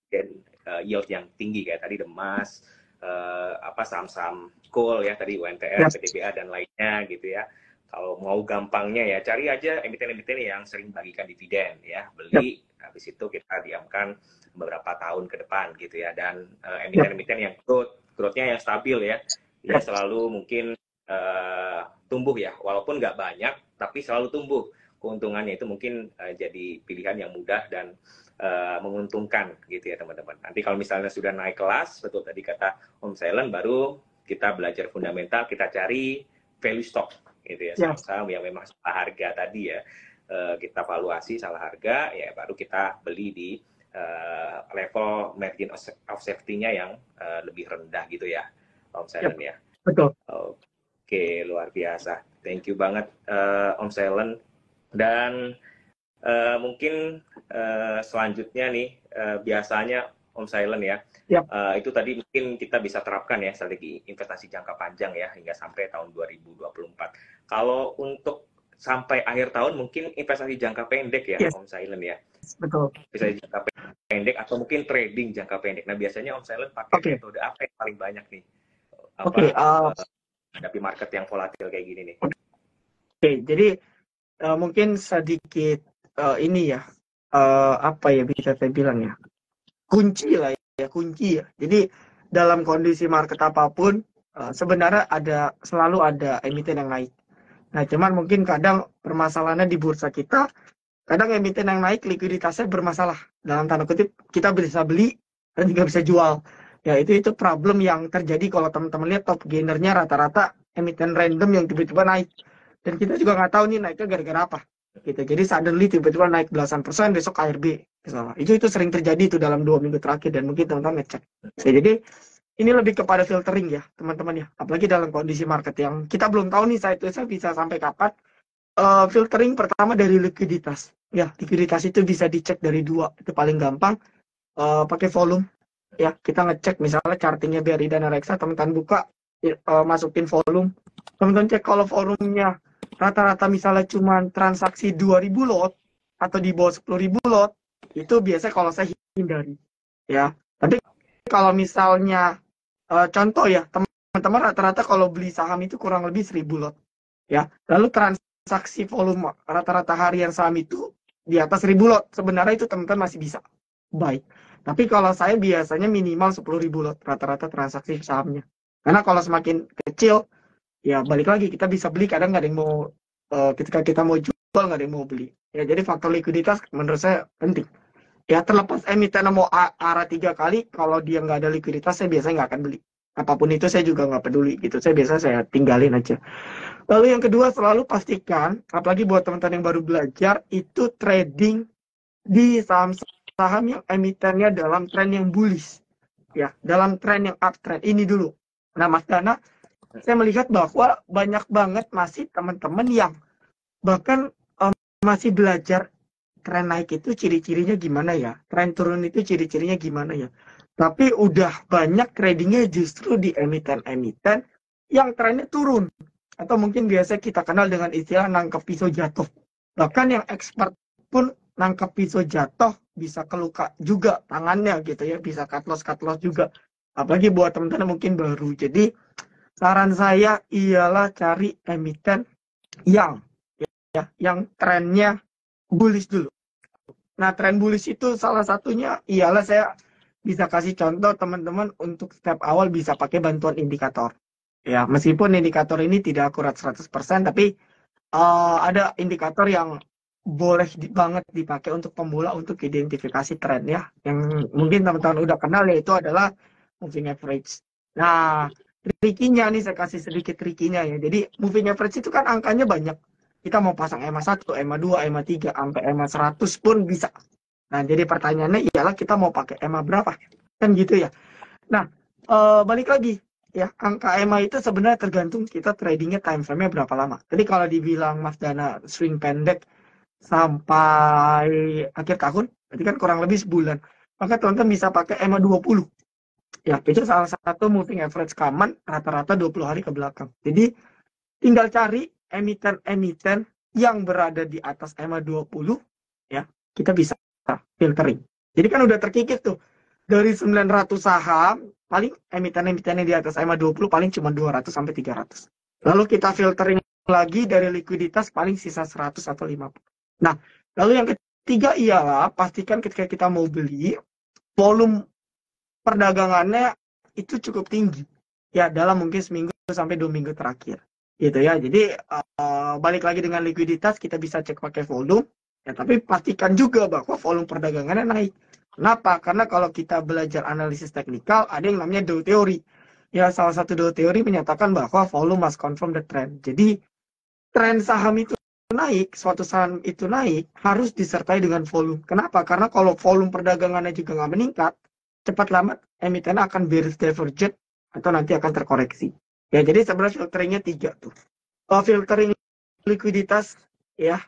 [SPEAKER 1] yield yang tinggi kayak tadi Demas, saham-saham coal ya, tadi UNTR, PTBA dan lainnya gitu ya. Kalau mau gampangnya ya cari aja emiten-emiten yang sering bagikan dividen ya, beli, habis itu kita diamkan beberapa tahun ke depan gitu ya. Dan emiten-emiten yang growth-nya yang stabil ya, dia selalu mungkin tumbuh ya, walaupun nggak banyak tapi selalu tumbuh. Keuntungannya itu mungkin jadi pilihan yang mudah dan menguntungkan gitu ya teman-teman. Nanti kalau misalnya sudah naik kelas, betul tadi kata Om Silent, baru kita belajar fundamental, kita cari value stock gitu ya, saham-saham yang memang salah harga tadi ya, kita valuasi salah harga ya, baru kita beli di level margin of safety-nya yang lebih rendah gitu ya Om Silent ya.
[SPEAKER 2] Betul.
[SPEAKER 1] Oke, luar biasa. Thank you banget Om Silent. Dan mungkin selanjutnya nih, biasanya Om Silent ya, itu tadi mungkin kita bisa terapkan ya strategi investasi jangka panjang ya hingga sampai tahun 2024. Kalau untuk sampai akhir tahun mungkin investasi jangka pendek ya Om Silent ya.
[SPEAKER 2] Betul.
[SPEAKER 1] Investasi jangka pendek atau mungkin trading jangka pendek. Nah biasanya Om Silent pakai metode apa yang paling banyak nih? Hadapi market yang volatil kayak gini nih.
[SPEAKER 2] Jadi mungkin sedikit ini ya, bisa saya bilang ya, kunci ya. Jadi dalam kondisi market apapun, sebenarnya selalu ada emiten yang naik. Nah, cuman mungkin kadang permasalahannya di bursa kita, kadang emiten yang naik likuiditasnya bermasalah. Dalam tanda kutip, kita bisa beli dan juga bisa jual. Ya, itu problem yang terjadi kalau teman-teman lihat top gainernya rata-rata emiten random yang tiba-tiba naik. Dan kita juga nggak tahu nih naiknya gara-gara apa. Gitu. Jadi suddenly tiba-tiba naik belasan persen, besok KRB. Misalnya. Itu sering terjadi itu dalam 2 minggu terakhir dan mungkin teman-teman ngecek. Jadi ini lebih kepada filtering ya teman-teman ya. Apalagi dalam kondisi market yang kita belum tahu nih saya bisa sampai kapan. Filtering pertama dari likuiditas. Ya, likuiditas itu bisa dicek dari dua. Itu paling gampang. Pakai volume. Ya, kita ngecek misalnya chartingnya BRI dan Reksa, teman-teman buka, masukin volume. Teman-teman cek kalau volumenya rata-rata misalnya cuma transaksi 2.000 lot atau di bawah 10.000 lot, itu biasanya kalau saya hindari. Ya, tapi kalau misalnya contoh ya, teman-teman rata-rata kalau beli saham itu kurang lebih 1.000 lot. Ya, lalu transaksi volume rata-rata harian saham itu di atas 1.000 lot. Sebenarnya itu teman-teman masih bisa baik. Tapi kalau saya biasanya minimal 10.000 lot rata-rata transaksi sahamnya. Karena kalau semakin kecil, ya balik lagi kita bisa beli, kadang nggak ada yang mau, ketika kita mau jual nggak ada yang mau beli. Ya, jadi faktor likuiditas menurut saya penting. Ya, terlepas emiten mau arah 3 kali, kalau dia nggak ada likuiditas, saya biasanya nggak akan beli. Apapun itu saya juga nggak peduli gitu. Saya biasa saya tinggalin aja. Lalu yang kedua, selalu pastikan, apalagi buat teman-teman yang baru belajar, itu trading di saham-saham yang emitennya dalam tren yang bullish. Ya, dalam tren yang uptrend. Ini dulu. Nah, Mas Dana, saya melihat bahwa banyak banget masih teman-teman yang bahkan masih belajar tren naik itu ciri-cirinya gimana ya, tren turun itu ciri-cirinya gimana ya. Tapi udah banyak tradingnya justru di emiten-emiten yang trennya turun. Atau mungkin biasa kita kenal dengan istilah nangkep pisau jatuh. Bahkan yang expert pun nangkep pisau jatuh bisa keluka juga tangannya gitu ya, bisa cut loss juga. Apalagi buat teman-teman mungkin baru. Jadi saran saya ialah cari emiten yang yang trennya bullish dulu. Nah, tren bullish itu salah satunya ialah saya bisa kasih contoh teman-teman untuk step awal bisa pakai bantuan indikator. Ya, meskipun indikator ini tidak akurat 100%, tapi ada indikator yang boleh banget dipakai untuk pemula untuk identifikasi tren ya. Yang mungkin teman-teman udah kenal, yaitu adalah moving average. Nah, tricky-nya nih saya kasih sedikit tricky-nya ya. Jadi moving average itu kan angkanya banyak. Kita mau pasang EMA 1, EMA 2, EMA 3, sampai EMA 100 pun bisa. Nah, jadi pertanyaannya ialah kita mau pakai EMA berapa? Kan gitu ya. Nah, balik lagi ya, angka EMA itu sebenarnya tergantung kita tradingnya time frame-nya berapa lama. Jadi kalau dibilang Mas Dana swing pendek sampai akhir tahun, berarti kan kurang lebih sebulan. Maka teman-teman bisa pakai EMA 20. Ya, itu salah satu moving average common rata-rata 20 hari ke belakang. Jadi tinggal cari emiten-emiten yang berada di atas EMA 20, ya, kita bisa filtering. Jadi kan udah terkikis tuh. Dari 900 saham, paling emiten-emitennya di atas EMA 20 paling cuma 200 sampai 300. Lalu kita filtering lagi dari likuiditas paling sisa 100 atau 50. Nah, lalu yang ketiga ialah pastikan ketika kita mau beli, volume perdagangannya itu cukup tinggi. Ya, dalam mungkin seminggu sampai 2 minggu terakhir. Gitu ya. Jadi, balik lagi dengan likuiditas, kita bisa cek pakai volume. Ya, tapi pastikan juga bahwa volume perdagangannya naik. Kenapa? Karena kalau kita belajar analisis teknikal, ada yang namanya Dow Theory. Ya, salah satu Dow Theory menyatakan bahwa volume must confirm the trend. Jadi, tren saham itu naik, suatu saham itu naik, harus disertai dengan volume. Kenapa? Karena kalau volume perdagangannya juga nggak meningkat, cepat lambat emiten akan bearish divergent atau nanti akan terkoreksi. Ya, jadi sebenarnya filteringnya 3 tuh. Filtering likuiditas, ya,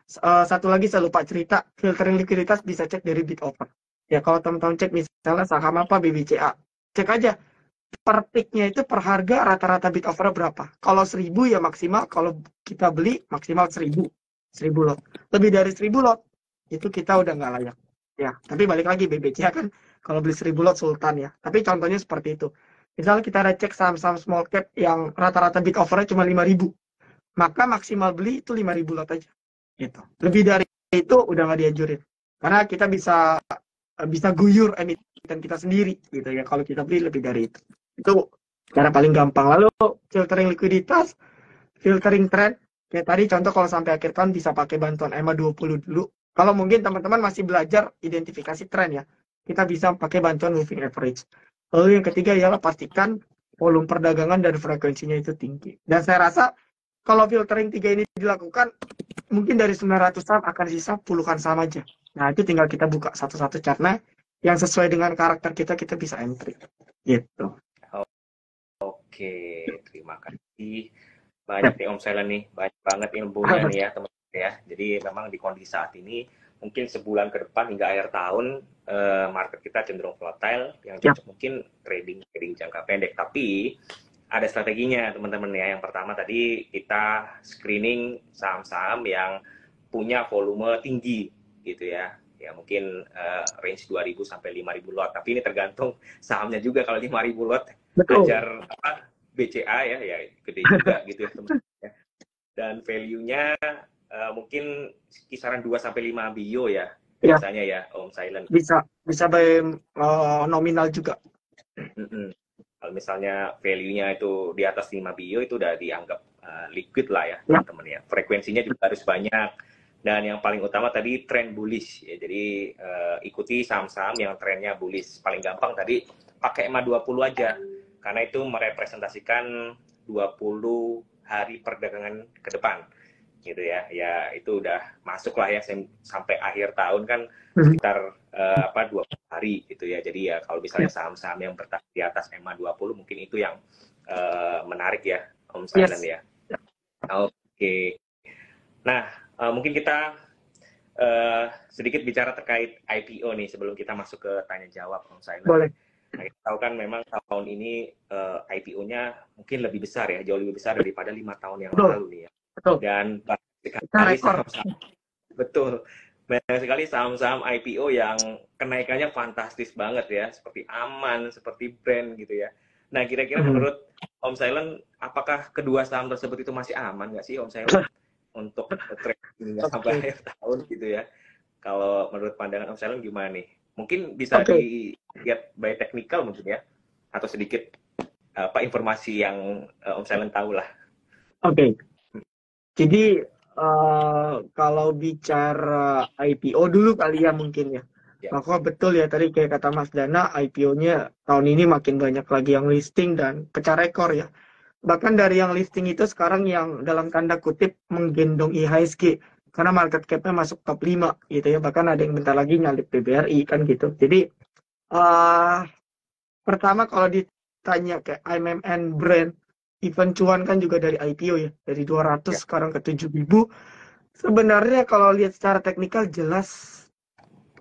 [SPEAKER 2] satu lagi saya lupa cerita, filtering likuiditas bisa cek dari bid offer. Ya, kalau teman-teman cek misalnya saham apa BBCA, cek aja per picknya itu per harga rata-rata bid offer berapa. Kalau 1.000 ya maksimal, kalau kita beli maksimal 1.000 lot. Lebih dari 1.000 lot itu kita udah nggak layak. Ya, tapi balik lagi BBCA kan kalau beli 1.000 lot sultan ya. Tapi contohnya seperti itu. Misalnya kita cek saham-saham small cap yang rata-rata bid offernya cuma 5.000, maka maksimal beli itu 5.000 lot aja. Gitu. Lebih dari itu udah nggak dianjurin. Karena kita bisa guyur emiten kita sendiri gitu ya kalau kita beli lebih dari itu. Itu cara paling gampang. Lalu filtering likuiditas, filtering trend. Kayak tadi contoh kalau sampai akhir tahun bisa pakai bantuan EMA 20 dulu. Kalau mungkin teman-teman masih belajar identifikasi tren ya, kita bisa pakai bantuan moving average. Lalu yang ketiga ialah pastikan volume perdagangan dan frekuensinya itu tinggi. Dan saya rasa kalau filtering 3 ini dilakukan, mungkin dari 900 saham akan sisa puluhan saham aja. Nah, itu tinggal kita buka satu-satu chartnya yang sesuai dengan karakter kita, kita bisa entry. Gitu.
[SPEAKER 1] Oke, terima kasih banyak nih Om Selen nih, banyak banget ilmunya nih ya teman-teman ya. Jadi memang di kondisi saat ini mungkin sebulan ke depan hingga akhir tahun market kita cenderung volatile, yang
[SPEAKER 2] Ya,
[SPEAKER 1] cocok mungkin trading jangka pendek. Tapi ada strateginya teman-teman ya. Yang pertama tadi kita screening saham-saham yang punya volume tinggi gitu ya. Ya mungkin range 2.000 sampai 5.000 lot. Tapi ini tergantung sahamnya juga. Kalau 5.000 lot
[SPEAKER 2] betul.
[SPEAKER 1] ajar BCA ya gede juga gitu ya teman-teman. Dan value-nya mungkin kisaran 2 sampai 5 bio ya
[SPEAKER 2] Ya,
[SPEAKER 1] biasanya ya Om Silent.
[SPEAKER 2] bisa by nominal juga.
[SPEAKER 1] Mm-mm. Kalau misalnya value-nya itu di atas 5 bio itu udah dianggap liquid lah ya
[SPEAKER 2] Ya,
[SPEAKER 1] teman-teman ya. Frekuensinya juga harus banyak. Dan yang paling utama tadi tren bullish ya. Jadi ikuti saham-saham yang trennya bullish. Paling gampang tadi pakai EMA 20 aja. Karena itu merepresentasikan 20 hari perdagangan ke depan gitu ya. Ya itu udah masuk lah ya sampai akhir tahun kan sekitar 20 hari gitu ya. Jadi ya kalau misalnya saham-saham yang bertahan di atas EMA 20 mungkin itu yang menarik ya Om Silent
[SPEAKER 2] yes.
[SPEAKER 1] ya. Oke. Nah, mungkin kita sedikit bicara terkait IPO nih sebelum kita masuk ke tanya jawab Om Silent.
[SPEAKER 2] Boleh.
[SPEAKER 1] Nah, kita tahu kan memang tahun ini IPO-nya mungkin lebih besar ya, jauh lebih besar daripada 5 tahun yang
[SPEAKER 2] Betul,
[SPEAKER 1] lalu nih ya.
[SPEAKER 2] betul.
[SPEAKER 1] Dan banyak
[SPEAKER 2] Kita
[SPEAKER 1] sekali
[SPEAKER 2] rekor.
[SPEAKER 1] saham-saham, betul, banyak sekali saham-saham IPO yang kenaikannya fantastis banget ya, seperti Aman, seperti Brand gitu ya. Nah, kira-kira menurut Om Silent, apakah kedua saham tersebut itu masih aman nggak sih Om Silent untuk trading hingga sampai
[SPEAKER 2] Oke.
[SPEAKER 1] akhir tahun gitu ya? Kalau menurut pandangan Om Silent gimana nih? Mungkin bisa
[SPEAKER 2] Oke.
[SPEAKER 1] dilihat by technical mungkin ya, atau sedikit informasi yang Om Silent tahu lah.
[SPEAKER 2] Oke. Jadi kalau bicara IPO dulu kali ya mungkin ya.
[SPEAKER 1] Ya,
[SPEAKER 2] Bahwa betul ya tadi kayak kata Mas Dana, IPO-nya tahun ini makin banyak lagi yang listing dan pecah rekor ya. Bahkan dari yang listing itu sekarang yang dalam tanda kutip menggendong IHSG. Karena market cap-nya masuk top 5 gitu ya. Bahkan ada yang bentar lagi nyalip BBRI kan gitu. Jadi pertama kalau ditanya kayak IMMN Brand, event cuan kan juga dari IPO ya. Dari 200
[SPEAKER 1] ya,
[SPEAKER 2] sekarang ke 7.000. Sebenarnya kalau lihat secara teknikal jelas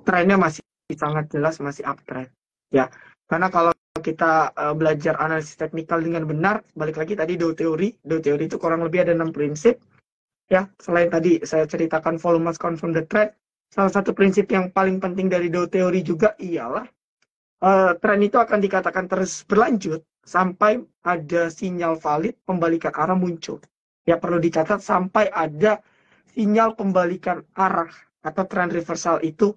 [SPEAKER 2] trennya masih sangat jelas masih uptrend ya. Karena kalau kita belajar analisis teknikal dengan benar, balik lagi tadi Dow Theory itu kurang lebih ada 6 prinsip ya. Selain tadi saya ceritakan volume must confirm the trend, salah satu prinsip yang paling penting dari Dow Theory juga ialah tren itu akan dikatakan terus berlanjut sampai ada sinyal valid pembalikan arah muncul. Ya perlu dicatat sampai ada sinyal pembalikan arah atau trend reversal itu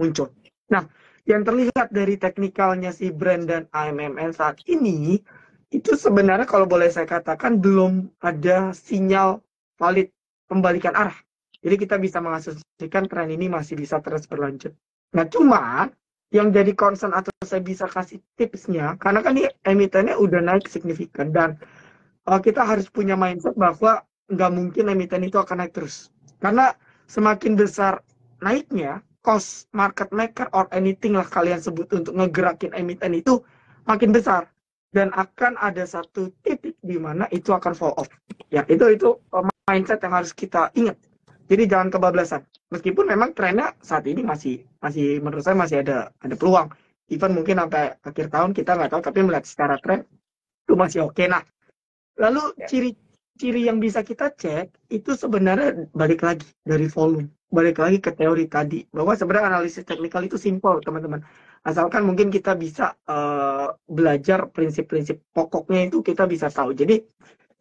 [SPEAKER 2] muncul. Nah, yang terlihat dari teknikalnya si Brand dan AMMN saat ini, itu sebenarnya kalau boleh saya katakan belum ada sinyal valid pembalikan arah. Jadi kita bisa mengasumsikan tren ini masih bisa terus berlanjut. Nah, cuma yang jadi concern atau saya bisa kasih tipsnya, karena kan ini emitennya udah naik signifikan dan kita harus punya mindset bahwa nggak mungkin emiten itu akan naik terus. Karena semakin besar naiknya, cost market maker or anything lah kalian sebut untuk ngegerakin emiten itu makin besar. Dan akan ada satu titik di mana itu akan fall off. Ya, itu mindset yang harus kita ingat. Jadi jangan kebablasan. Meskipun memang trennya saat ini masih menurut saya masih ada peluang. Even mungkin sampai akhir tahun kita nggak tahu, tapi melihat secara tren itu masih oke. Nah, lalu
[SPEAKER 1] ya.
[SPEAKER 2] ciri-ciri yang bisa kita cek itu sebenarnya balik lagi dari volume, balik lagi ke teori tadi bahwa sebenarnya analisis teknikal itu simple teman-teman. Asalkan mungkin kita bisa belajar prinsip-prinsip pokoknya itu kita bisa tahu. Jadi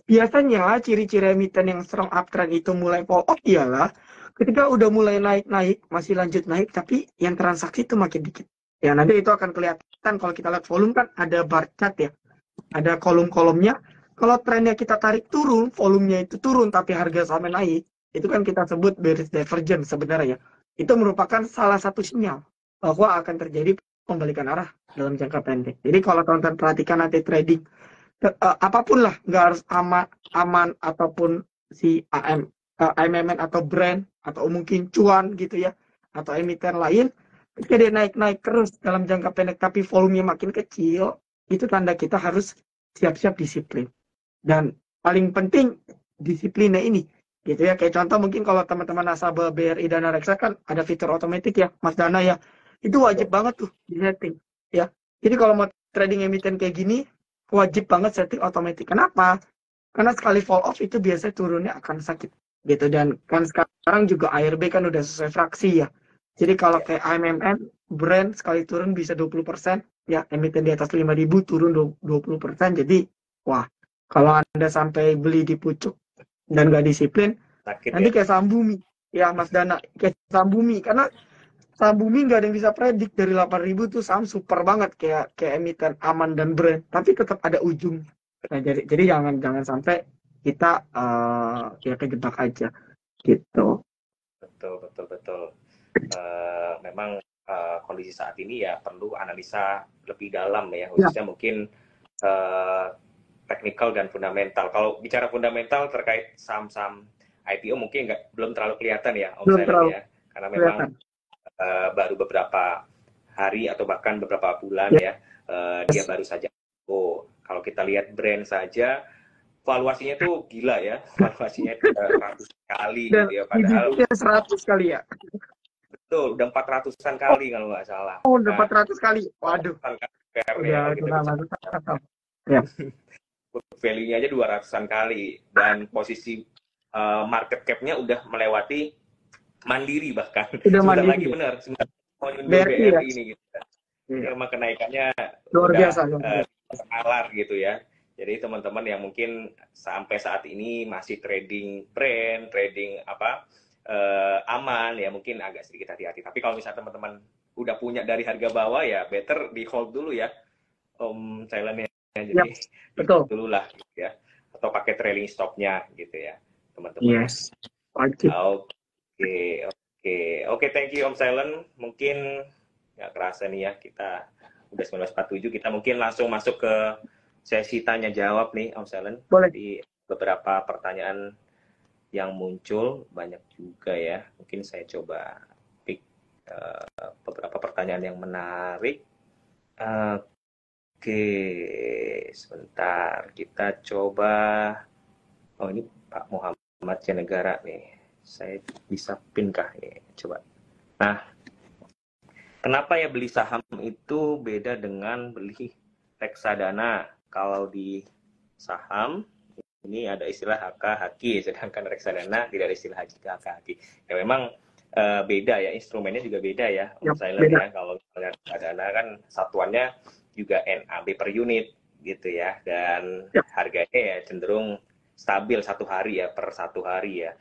[SPEAKER 2] biasanya ciri-ciri emiten yang strong uptrend itu mulai fall off ialah ketika udah mulai naik-naik, masih lanjut naik, tapi yang transaksi itu makin dikit. Ya nanti itu akan kelihatan kalau kita lihat volume kan ada bar chart ya, ada kolom-kolomnya. Kalau trennya kita tarik turun, volumenya itu turun, tapi harga sahamnya naik, itu kan kita sebut bearish divergence sebenarnya. Itu merupakan salah satu sinyal bahwa akan terjadi pembalikan arah dalam jangka pendek. Jadi kalau teman-teman perhatikan nanti trading, apapun lah, nggak harus aman ataupun si AMMN atau Brand atau mungkin cuan gitu ya, atau emiten lain, ketika dia naik-naik terus dalam jangka pendek tapi volumenya makin kecil, itu tanda kita harus siap-siap disiplin. Dan paling penting disiplinnya ini, gitu ya. Kayak contoh mungkin kalau teman-teman nasabah BRI Dana Reksa kan ada fitur otomatis ya, Mas Dana ya. Itu wajib banget tuh di setting ya. Jadi kalau mau trading emiten kayak gini, wajib banget setting otomatis. Kenapa? Karena sekali fall off itu biasanya turunnya akan sakit gitu. Dan kan sekarang juga ARB kan udah sesuai fraksi ya. Jadi kalau kayak AMMN, brand sekali turun bisa 20%, ya emiten di atas 5.000 turun 20%. Jadi, wah, kalau Anda sampai beli di pucuk dan nggak disiplin,
[SPEAKER 1] Sakit
[SPEAKER 2] nanti
[SPEAKER 1] ya.
[SPEAKER 2] kayak saham bumi. Ya, Mas Dana, kayak saham bumi. Karena saham bumi nggak ada yang bisa predik dari 8.000 tuh saham super banget kayak emiten aman dan brand, tapi tetap ada ujung. Nah, jadi jangan sampai kita ya kejebak aja gitu.
[SPEAKER 1] Betul, betul, betul. Memang kondisi saat ini ya perlu analisa lebih dalam ya,
[SPEAKER 2] Ya,
[SPEAKER 1] khususnya mungkin eh, teknikal dan fundamental. Kalau bicara fundamental terkait saham-saham IPO mungkin belum terlalu kelihatan ya, Om
[SPEAKER 2] belum
[SPEAKER 1] Silent
[SPEAKER 2] terlalu
[SPEAKER 1] ya, karena memang
[SPEAKER 2] kelihatan.
[SPEAKER 1] baru beberapa hari atau bahkan beberapa bulan
[SPEAKER 2] Ya,
[SPEAKER 1] ya, dia baru saja. Oh, kalau kita lihat brand saja, valuasinya tuh gila ya, valuasinya ratus kali
[SPEAKER 2] dan
[SPEAKER 1] gitu ya, padahal
[SPEAKER 2] EBIT-nya 100 kali ya.
[SPEAKER 1] betul udah 400-an kali kalau nggak salah.
[SPEAKER 2] Oh, udah
[SPEAKER 1] Nah,
[SPEAKER 2] 400 kali. Waduh,
[SPEAKER 1] 400-an kali PR-nya
[SPEAKER 2] udah
[SPEAKER 1] kalau kita
[SPEAKER 2] lama
[SPEAKER 1] bicara.
[SPEAKER 2] banget. Ya,
[SPEAKER 1] Value-nya aja 200-an kali dan posisi market cap-nya udah melewati Mandiri bahkan.
[SPEAKER 2] udah
[SPEAKER 1] Sebentar lagi
[SPEAKER 2] mandiri ya.
[SPEAKER 1] benar, sebentar mau nyundul
[SPEAKER 2] BRI ya.
[SPEAKER 1] BRI ini gitu. Jadi
[SPEAKER 2] Iya.
[SPEAKER 1] memang kenaikannya
[SPEAKER 2] Luar
[SPEAKER 1] udah
[SPEAKER 2] biasa, luar biasa.
[SPEAKER 1] nalar gitu ya. Jadi teman-teman yang mungkin sampai saat ini masih trading brand, trading apa aman ya mungkin agak sedikit hati-hati. Tapi kalau misalnya teman-teman udah punya dari harga bawah ya better di hold dulu ya, Om Cailan ya.
[SPEAKER 2] Ya,
[SPEAKER 1] Jadi di hold
[SPEAKER 2] betul.
[SPEAKER 1] dulu lah gitu ya. Atau pakai trailing stopnya gitu ya, teman-teman.
[SPEAKER 2] Yes, wajib.
[SPEAKER 1] Oke, oke, oke. Thank you Om Silent. Mungkin nggak kerasa nih ya kita udah 19.47. Kita mungkin langsung masuk ke sesi tanya jawab nih Om Silent.
[SPEAKER 2] Boleh.
[SPEAKER 1] Di beberapa pertanyaan yang muncul banyak juga ya. Mungkin saya coba pick beberapa pertanyaan yang menarik. Oke, sebentar. Kita coba. Oh ini Pak Muhammad Janegara nih. Saya bisa pin kah ini? Coba. Nah, kenapa ya beli saham itu beda dengan beli reksadana? Kalau di saham ini ada istilah HK-HQ, sedangkan reksadana tidak ada istilah HK-HQ. Ya memang beda ya, instrumennya juga beda ya,
[SPEAKER 2] Ya,
[SPEAKER 1] Om Silent
[SPEAKER 2] beda.
[SPEAKER 1] ya. Kalau misalnya reksadana kan satuannya juga NAB per unit gitu ya, dan
[SPEAKER 2] Ya,
[SPEAKER 1] harganya ya cenderung stabil satu hari ya, per satu hari ya.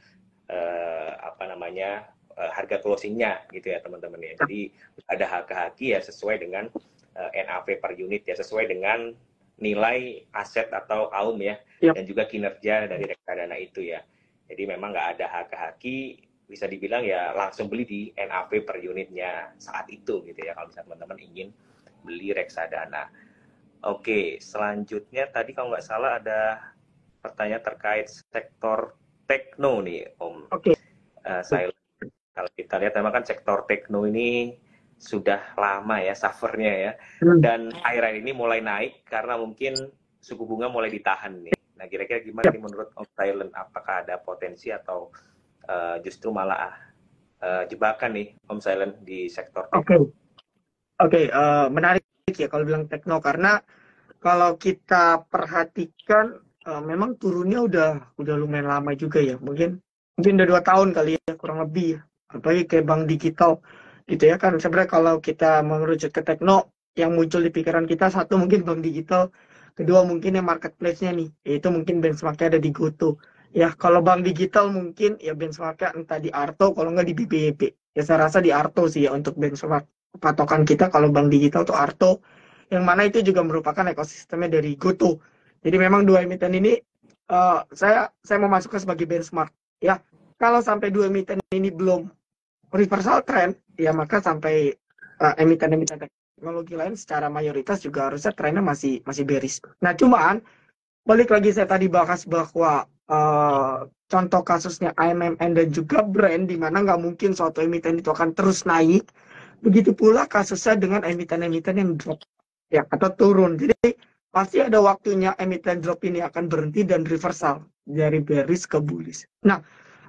[SPEAKER 1] Apa namanya harga closingnya gitu ya teman-teman ya. Jadi ada HK-HQ ya sesuai dengan NAV per unit ya, sesuai dengan nilai aset atau AUM ya,
[SPEAKER 2] ya,
[SPEAKER 1] dan juga kinerja dari reksadana itu ya. Jadi memang nggak ada HK-HQ, bisa dibilang ya langsung beli di NAV per unitnya saat itu gitu ya kalau misalnya teman-teman ingin beli reksadana. Oke, selanjutnya tadi kalau nggak salah ada pertanyaan terkait sektor tekno nih Om
[SPEAKER 2] oke.
[SPEAKER 1] Silent. Kalau kita lihat memang kan sektor tekno ini sudah lama ya suffernya ya, dan akhir-akhir ini mulai naik karena mungkin suku bunga mulai ditahan nih. Nah kira-kira gimana
[SPEAKER 2] Ya,
[SPEAKER 1] nih menurut Om Silent, apakah ada potensi atau justru malah jebakan nih Om Silent di sektor
[SPEAKER 2] oke.
[SPEAKER 1] tekno?
[SPEAKER 2] Oke, menarik ya kalau bilang tekno karena kalau kita perhatikan memang turunnya udah lumayan lama juga ya. Mungkin udah 2 tahun kali ya kurang lebih ya. Apalagi kayak bank digital gitu ya kan. Sebenarnya kalau kita mengerucut ke tekno yang muncul di pikiran kita satu mungkin bank digital, kedua mungkin yang marketplace-nya nih, yaitu mungkin benchmark-nya ada di GoTo. Ya kalau bank digital mungkin ya benchmark-nya entah di Arto kalau nggak di BBYP. Ya saya rasa di Arto sih ya untuk benchmark patokan kita kalau bank digital tuh Arto, yang mana itu juga merupakan ekosistemnya dari GoTo. Jadi memang dua emiten ini saya mau masukkan sebagai benchmark. Ya, kalau sampai dua emiten ini belum reversal trend, ya maka sampai emiten-emiten teknologi lain secara mayoritas juga harusnya trennya masih bearish. Nah, cuman balik lagi saya tadi bahas bahwa contoh kasusnya AMMN dan juga brand di mana nggak mungkin suatu emiten itu akan terus naik. Begitu pula kasusnya dengan emiten-emiten yang drop ya atau turun. Jadi pasti ada waktunya emiten drop ini akan berhenti dan reversal dari bearish ke bullish. Nah,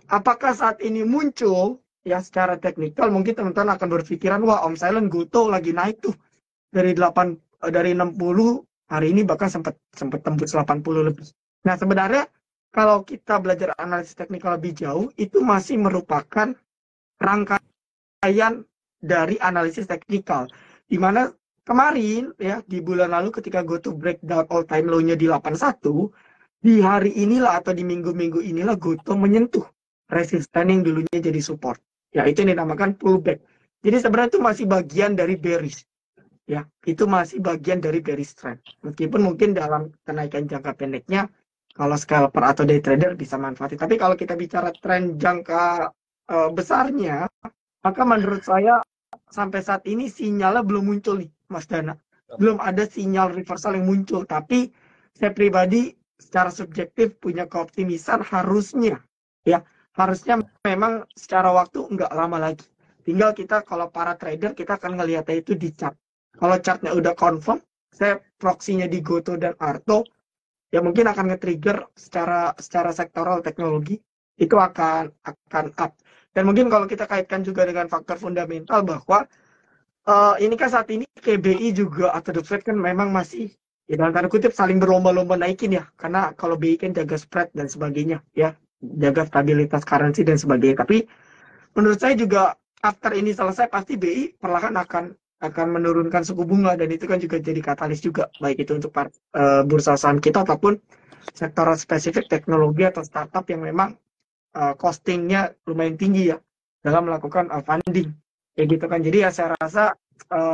[SPEAKER 2] apakah saat ini muncul ya secara teknikal mungkin teman-teman akan berpikiran wah Om Silent Goto lagi naik tuh dari 60 hari ini bahkan sempat tembus 80 lebih. Nah, sebenarnya kalau kita belajar analisis teknikal lebih jauh itu masih merupakan rangkaian dari analisis teknikal di mana kemarin ya di bulan lalu ketika Goto breakdown all time low-nya di 81, di hari inilah atau di minggu-minggu inilah Goto menyentuh resisten yang dulunya jadi support. Ya, itu yang dinamakan pullback. Jadi sebenarnya itu masih bagian dari bearish. Ya, itu masih bagian dari bearish trend. Meskipun mungkin dalam kenaikan jangka pendeknya, kalau scalper atau day trader bisa manfaatin. Tapi kalau kita bicara tren jangka besarnya, maka menurut saya sampai saat ini sinyalnya belum muncul nih, Mas Dana. Belum ada sinyal reversal yang muncul. Tapi saya pribadi secara subjektif punya keoptimisan harusnya memang secara waktu nggak lama lagi. Tinggal kita kalau para trader kita akan ngelihatnya itu di chart. Kalau chartnya udah confirm, saya proksinya di Goto dan Arto, ya mungkin akan nge-trigger secara sektoral teknologi itu akan up. Dan mungkin kalau kita kaitkan juga dengan faktor fundamental bahwa ini kan saat ini KBI juga atau The Fed kan memang masih ya dalam tanda kutip saling berlomba-lomba naikin ya, karena kalau BI kan jaga spread dan sebagainya ya, jaga stabilitas currency dan sebagainya. Tapi menurut saya juga after ini selesai pasti BI perlahan akan menurunkan suku bunga dan itu kan juga jadi katalis juga baik itu untuk bursa saham kita ataupun sektor spesifik teknologi atau startup yang memang costingnya lumayan tinggi ya dalam melakukan funding kayak gitu kan. Jadi ya saya rasa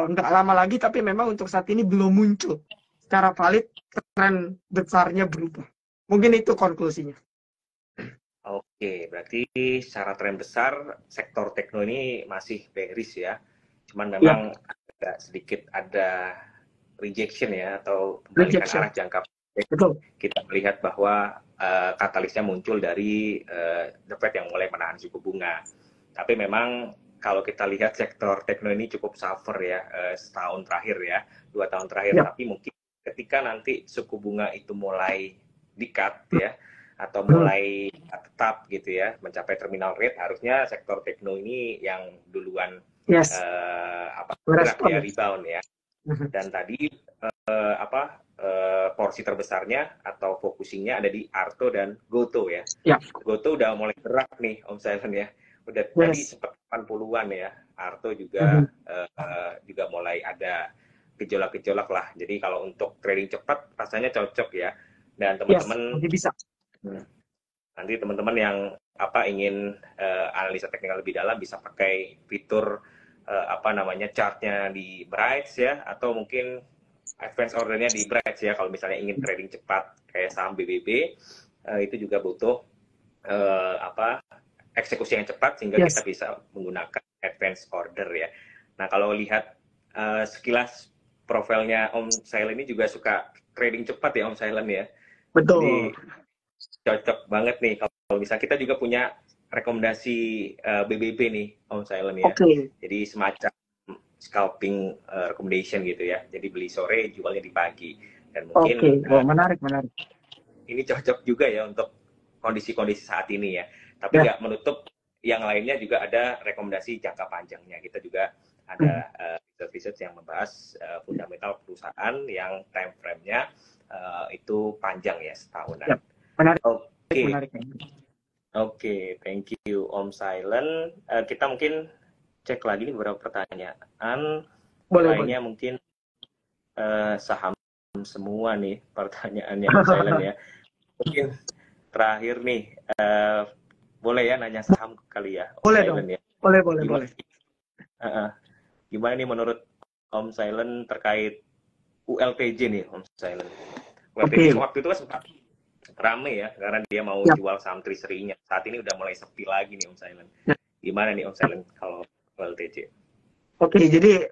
[SPEAKER 2] nggak lama lagi tapi memang untuk saat ini belum muncul secara valid tren besarnya berubah. Mungkin itu konklusinya.
[SPEAKER 1] Oke, berarti secara tren besar sektor tekno ini masih bearish ya. Cuman memang agak sedikit ada rejection ya atau pembalikan arah jangka pendek.
[SPEAKER 2] Betul.
[SPEAKER 1] Kita melihat bahwa katalisnya muncul dari The Fed yang mulai menahan suku bunga. Tapi memang kalau kita lihat sektor tekno ini cukup suffer ya setahun terakhir ya, 2 tahun terakhir. Tapi mungkin ketika nanti suku bunga itu mulai di-cut ya, atau mulai tetap gitu ya mencapai terminal rate, harusnya sektor tekno ini yang duluan rebound ya. Dan tadi porsi terbesarnya atau focusingnya ada di Arto dan Goto ya. Goto udah mulai gerak nih Om Silent ya, udah tadi sempat 80-an ya. Arto juga juga mulai ada gejolak-gejolak lah. Jadi kalau untuk trading cepat rasanya cocok ya. Dan teman-teman
[SPEAKER 2] bisa.
[SPEAKER 1] Nanti teman-teman yang ingin analisa teknikal lebih dalam bisa pakai fitur chartnya di Brights ya, atau mungkin advance ordernya di Brights ya kalau misalnya ingin trading cepat kayak saham BBB. Itu juga butuh eksekusi yang cepat sehingga kita bisa menggunakan advance order ya. Nah, kalau lihat sekilas profilnya Om Silent ini juga suka trading cepat ya Om Silent ya.
[SPEAKER 2] Betul.
[SPEAKER 1] Jadi cocok banget nih kalau misalnya kita juga punya rekomendasi BBB nih Om Silent ya. Jadi semacam scalping recommendation gitu ya. Jadi beli sore, jualnya di pagi. Dan mungkin
[SPEAKER 2] menarik.
[SPEAKER 1] Ini cocok juga ya untuk kondisi-kondisi saat ini ya. Tapi nggak menutup yang lainnya juga ada rekomendasi jangka panjangnya. Kita juga ada research yang membahas fundamental perusahaan yang time frame-nya itu panjang ya, setahunan.
[SPEAKER 2] Menarik.
[SPEAKER 1] Oke, thank you Om Silent. Kita mungkin cek lagi nih beberapa pertanyaan. Lainnya mungkin saham semua nih pertanyaannya Om Silent ya. Mungkin terakhir nih, boleh ya nanya saham kali ya?
[SPEAKER 2] Boleh dong. Ya? Boleh.
[SPEAKER 1] Gimana nih menurut Om Silent terkait ULTJ nih Om Silent? ULTJ waktu itu kan sempat rame ya, karena dia mau jual saham treasury-nya. Saat ini udah mulai sepi lagi nih Om Silent. Gimana nih Om Silent kalau ULTJ?
[SPEAKER 2] Jadi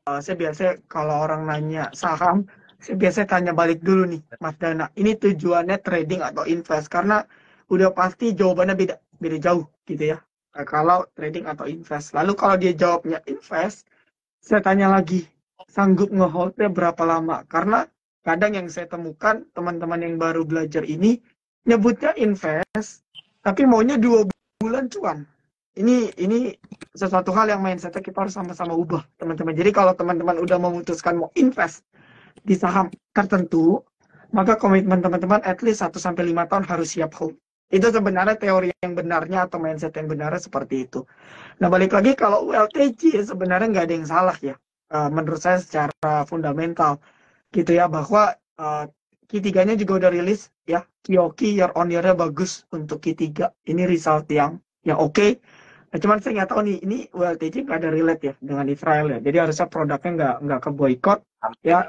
[SPEAKER 2] saya biasa kalau orang nanya saham, saya biasa tanya balik dulu nih Mas Dana, ini tujuannya trading atau invest? Karena udah pasti jawabannya beda jauh gitu ya, kalau trading atau invest. Lalu kalau dia jawabnya invest, saya tanya lagi, sanggup ngeholdnya berapa lama? Karena kadang yang saya temukan teman-teman yang baru belajar ini nyebutnya invest, tapi maunya 2 bulan bulan cuan. Ini sesuatu hal yang mindsetnya kita harus sama-sama ubah, teman-teman. Jadi kalau teman-teman udah memutuskan mau invest di saham tertentu, maka komitmen teman-teman at least 1-5 tahun harus siap hold. Itu sebenarnya teori yang benarnya atau mindset yang benarnya seperti itu. Nah, balik lagi kalau ULTJ sebenarnya nggak ada yang salah ya. Menurut saya secara fundamental gitu ya, bahwa Q3-nya juga udah rilis ya. QOQ year on year-nya bagus untuk Q3. Ini result yang oke. Nah, cuman saya nggak tahu nih, ini ULTJ nggak ada relate ya dengan Israel ya. Jadi harusnya produknya nggak ke boykot ya.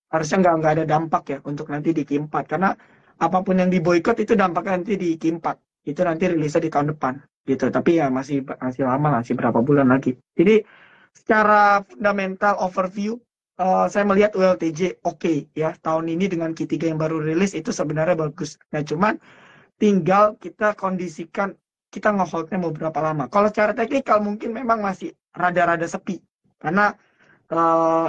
[SPEAKER 2] Harusnya nggak ada dampak ya untuk nanti di Q4, karena apapun yang diboykot itu dampaknya nanti di Q4. Itu nanti rilisnya di tahun depan gitu. Tapi ya masih lama, masih berapa bulan lagi. Jadi secara fundamental overview, saya melihat ULTJ oke ya. Tahun ini dengan Q3 yang baru rilis itu sebenarnya bagus. Nah, cuman tinggal kita kondisikan kita nge-holdnya mau berapa lama. Kalau secara teknikal mungkin memang masih rada-rada sepi. Karena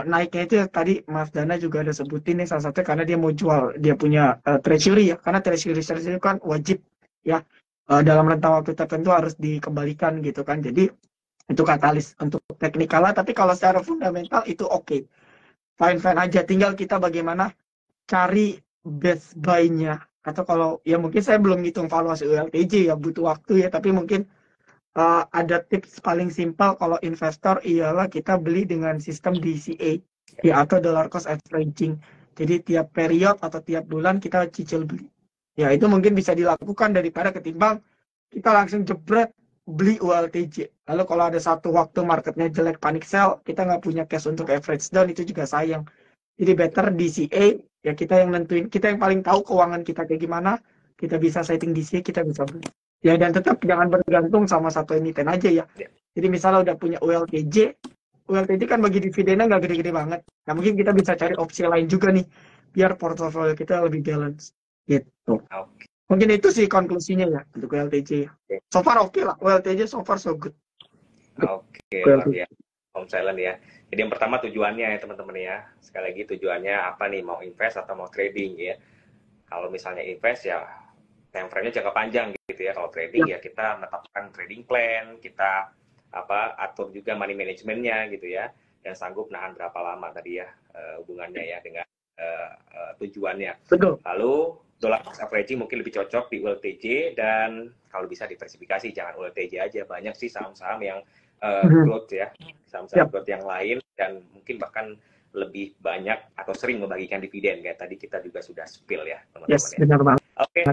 [SPEAKER 2] naiknya itu tadi Mas Dana juga ada sebutin nih, salah satunya karena dia mau jual, dia punya treasury ya. Karena treasury itu kan wajib ya, dalam rentang waktu tertentu harus dikembalikan gitu kan. Jadi itu katalis untuk teknikalnya. Tapi kalau secara fundamental itu oke. Fine-fine aja. Tinggal kita bagaimana cari best buy-nya. Atau kalau ya mungkin saya belum ngitung valuasi ULTJ ya, butuh waktu ya. Tapi mungkin ada tips paling simpel kalau investor ialah kita beli dengan sistem DCA ya, atau dollar cost averaging. Jadi tiap period atau tiap bulan kita cicil beli. Ya itu mungkin bisa dilakukan daripada ketimbang kita langsung jebret beli ULTJ. Lalu kalau ada satu waktu marketnya jelek panic sell, kita nggak punya cash untuk average down, itu juga sayang. Jadi better DCA, ya kita yang nentuin, kita yang paling tahu keuangan kita kayak gimana, kita bisa setting DCA, kita bisa beli. Ya, dan tetap jangan bergantung sama satu emiten aja ya. Jadi misalnya udah punya ULTJ kan bagi dividennya nggak gede-gede banget. Nah, mungkin kita bisa cari opsi lain juga nih, biar portofolio kita lebih balance. Gitu.
[SPEAKER 1] Oke.
[SPEAKER 2] Mungkin itu sih konklusinya ya untuk ULTJ. So far oke lah, ULTJ so far so good.
[SPEAKER 1] Oke, luar biasa. Om Silent ya. Jadi yang pertama tujuannya ya teman-teman ya. Sekali lagi tujuannya apa nih, mau invest atau mau trading ya. Kalau misalnya invest ya time frame-nya jangka panjang gitu ya. Kalau trading ya kita menetapkan trading plan, kita atur juga money management-nya gitu ya, dan sanggup nahan berapa lama tadi ya hubungannya ya dengan tujuannya.
[SPEAKER 2] Betul.
[SPEAKER 1] Lalu dollar cost averaging mungkin lebih cocok di ULTJ, dan kalau bisa diversifikasi, jangan ULTJ aja, banyak sih saham-saham yang growth ya, saham-saham growth yang lain, dan mungkin bahkan lebih banyak atau sering membagikan dividen kayak tadi kita juga sudah spill ya teman-teman.
[SPEAKER 2] Yes, benar banget.
[SPEAKER 1] Oke.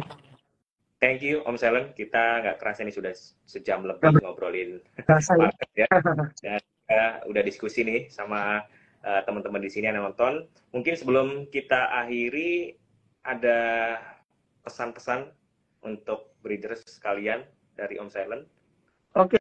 [SPEAKER 1] Thank you Om Silent, kita nggak kerasa ini sudah sejam lebih ngobrolin market ya, dan udah diskusi nih sama teman-teman di sini yang nonton. Mungkin sebelum kita akhiri ada pesan-pesan untuk breeders sekalian dari Om Silent.
[SPEAKER 2] Oke.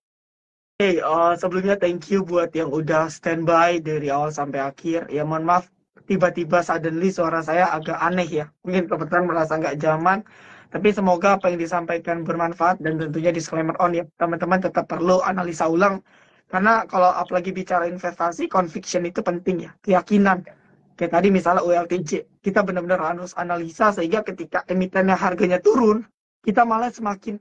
[SPEAKER 2] Sebelumnya thank you buat yang udah standby dari awal sampai akhir. Ya mohon maaf, tiba-tiba suddenly suara saya agak aneh ya. Mungkin kebetulan merasa nggak zaman. Tapi semoga apa yang disampaikan bermanfaat, dan tentunya disclaimer on ya, teman-teman tetap perlu analisa ulang. Karena kalau apalagi bicara investasi, conviction itu penting ya, keyakinan. Kayak tadi misalnya ULTJ, kita benar-benar harus analisa sehingga ketika emitennya harganya turun, kita malah semakin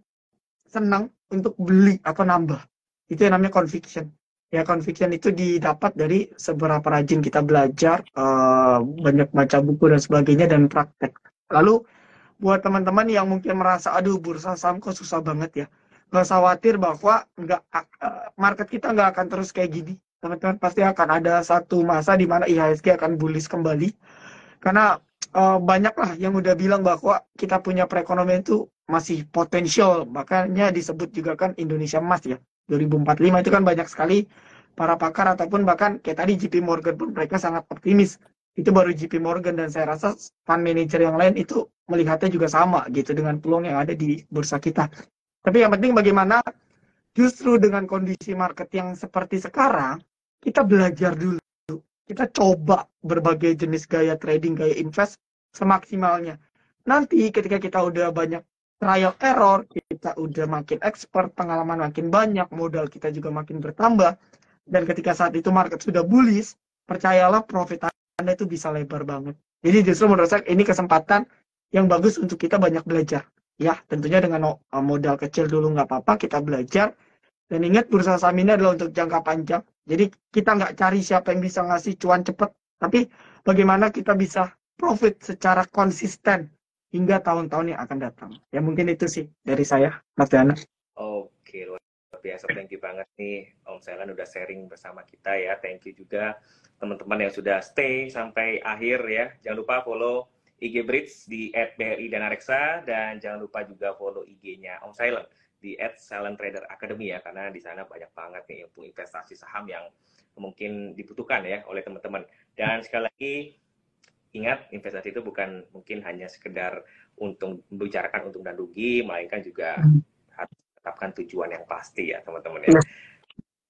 [SPEAKER 2] senang untuk beli atau nambah. Itu yang namanya conviction. Ya, conviction itu didapat dari seberapa rajin kita belajar, banyak baca buku dan sebagainya, dan praktek. Lalu buat teman-teman yang mungkin merasa, aduh bursa saham kok susah banget ya, nggak usah khawatir bahwa market kita nggak akan terus kayak gini. Teman-teman pasti akan ada satu masa di mana IHSG akan bullish kembali. Karena banyak lah yang udah bilang bahwa kita punya perekonomian itu masih potensial. Makanya disebut juga kan Indonesia Emas ya. 2045 itu kan banyak sekali para pakar ataupun bahkan kayak tadi JP Morgan pun mereka sangat optimis. Itu baru JP Morgan, dan saya rasa fund manager yang lain itu melihatnya juga sama gitu dengan peluang yang ada di bursa kita. Tapi yang penting bagaimana justru dengan kondisi market yang seperti sekarang, kita belajar dulu. Kita coba berbagai jenis gaya trading, gaya invest semaksimalnya. Nanti ketika kita udah banyak trial error, kita udah makin expert, pengalaman makin banyak, modal kita juga makin bertambah, dan ketika saat itu market sudah bullish, percayalah profit Anda itu bisa lebar banget. Jadi justru menurut saya ini kesempatan yang bagus untuk kita banyak belajar. Ya, tentunya dengan modal kecil dulu nggak apa-apa, kita belajar. Dan ingat, bursa saham ini adalah untuk jangka panjang. Jadi kita nggak cari siapa yang bisa ngasih cuan cepat, tapi bagaimana kita bisa profit secara konsisten hingga tahun-tahun yang akan datang. Ya mungkin itu sih dari saya, Mas Dana.
[SPEAKER 1] Oke, luar biasa. Thank you banget nih Om Sailan udah sharing bersama kita ya. Thank you juga teman-teman yang sudah stay sampai akhir ya. Jangan lupa follow IG Bridge di @bri_danareksa dan jangan lupa juga follow IG-nya Om Sailan di @silenttraderacademy ya, karena di sana banyak banget nih untuk investasi saham yang mungkin dibutuhkan ya oleh teman-teman. Dan sekali lagi ingat, investasi itu bukan mungkin hanya sekedar untuk membicarakan untung dan rugi, melainkan juga harus tetapkan tujuan yang pasti ya teman-teman ya.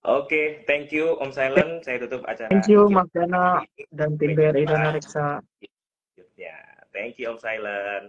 [SPEAKER 1] Oke, thank you Om Silent. Saya tutup
[SPEAKER 2] Thank
[SPEAKER 1] acara
[SPEAKER 2] you,
[SPEAKER 1] IG
[SPEAKER 2] Mas Dana
[SPEAKER 1] hari ini.
[SPEAKER 2] dan tim
[SPEAKER 1] Sampai
[SPEAKER 2] BRI
[SPEAKER 1] jumpa
[SPEAKER 2] Dana Reksa.
[SPEAKER 1] di selanjutnya. Thank you Om Silent.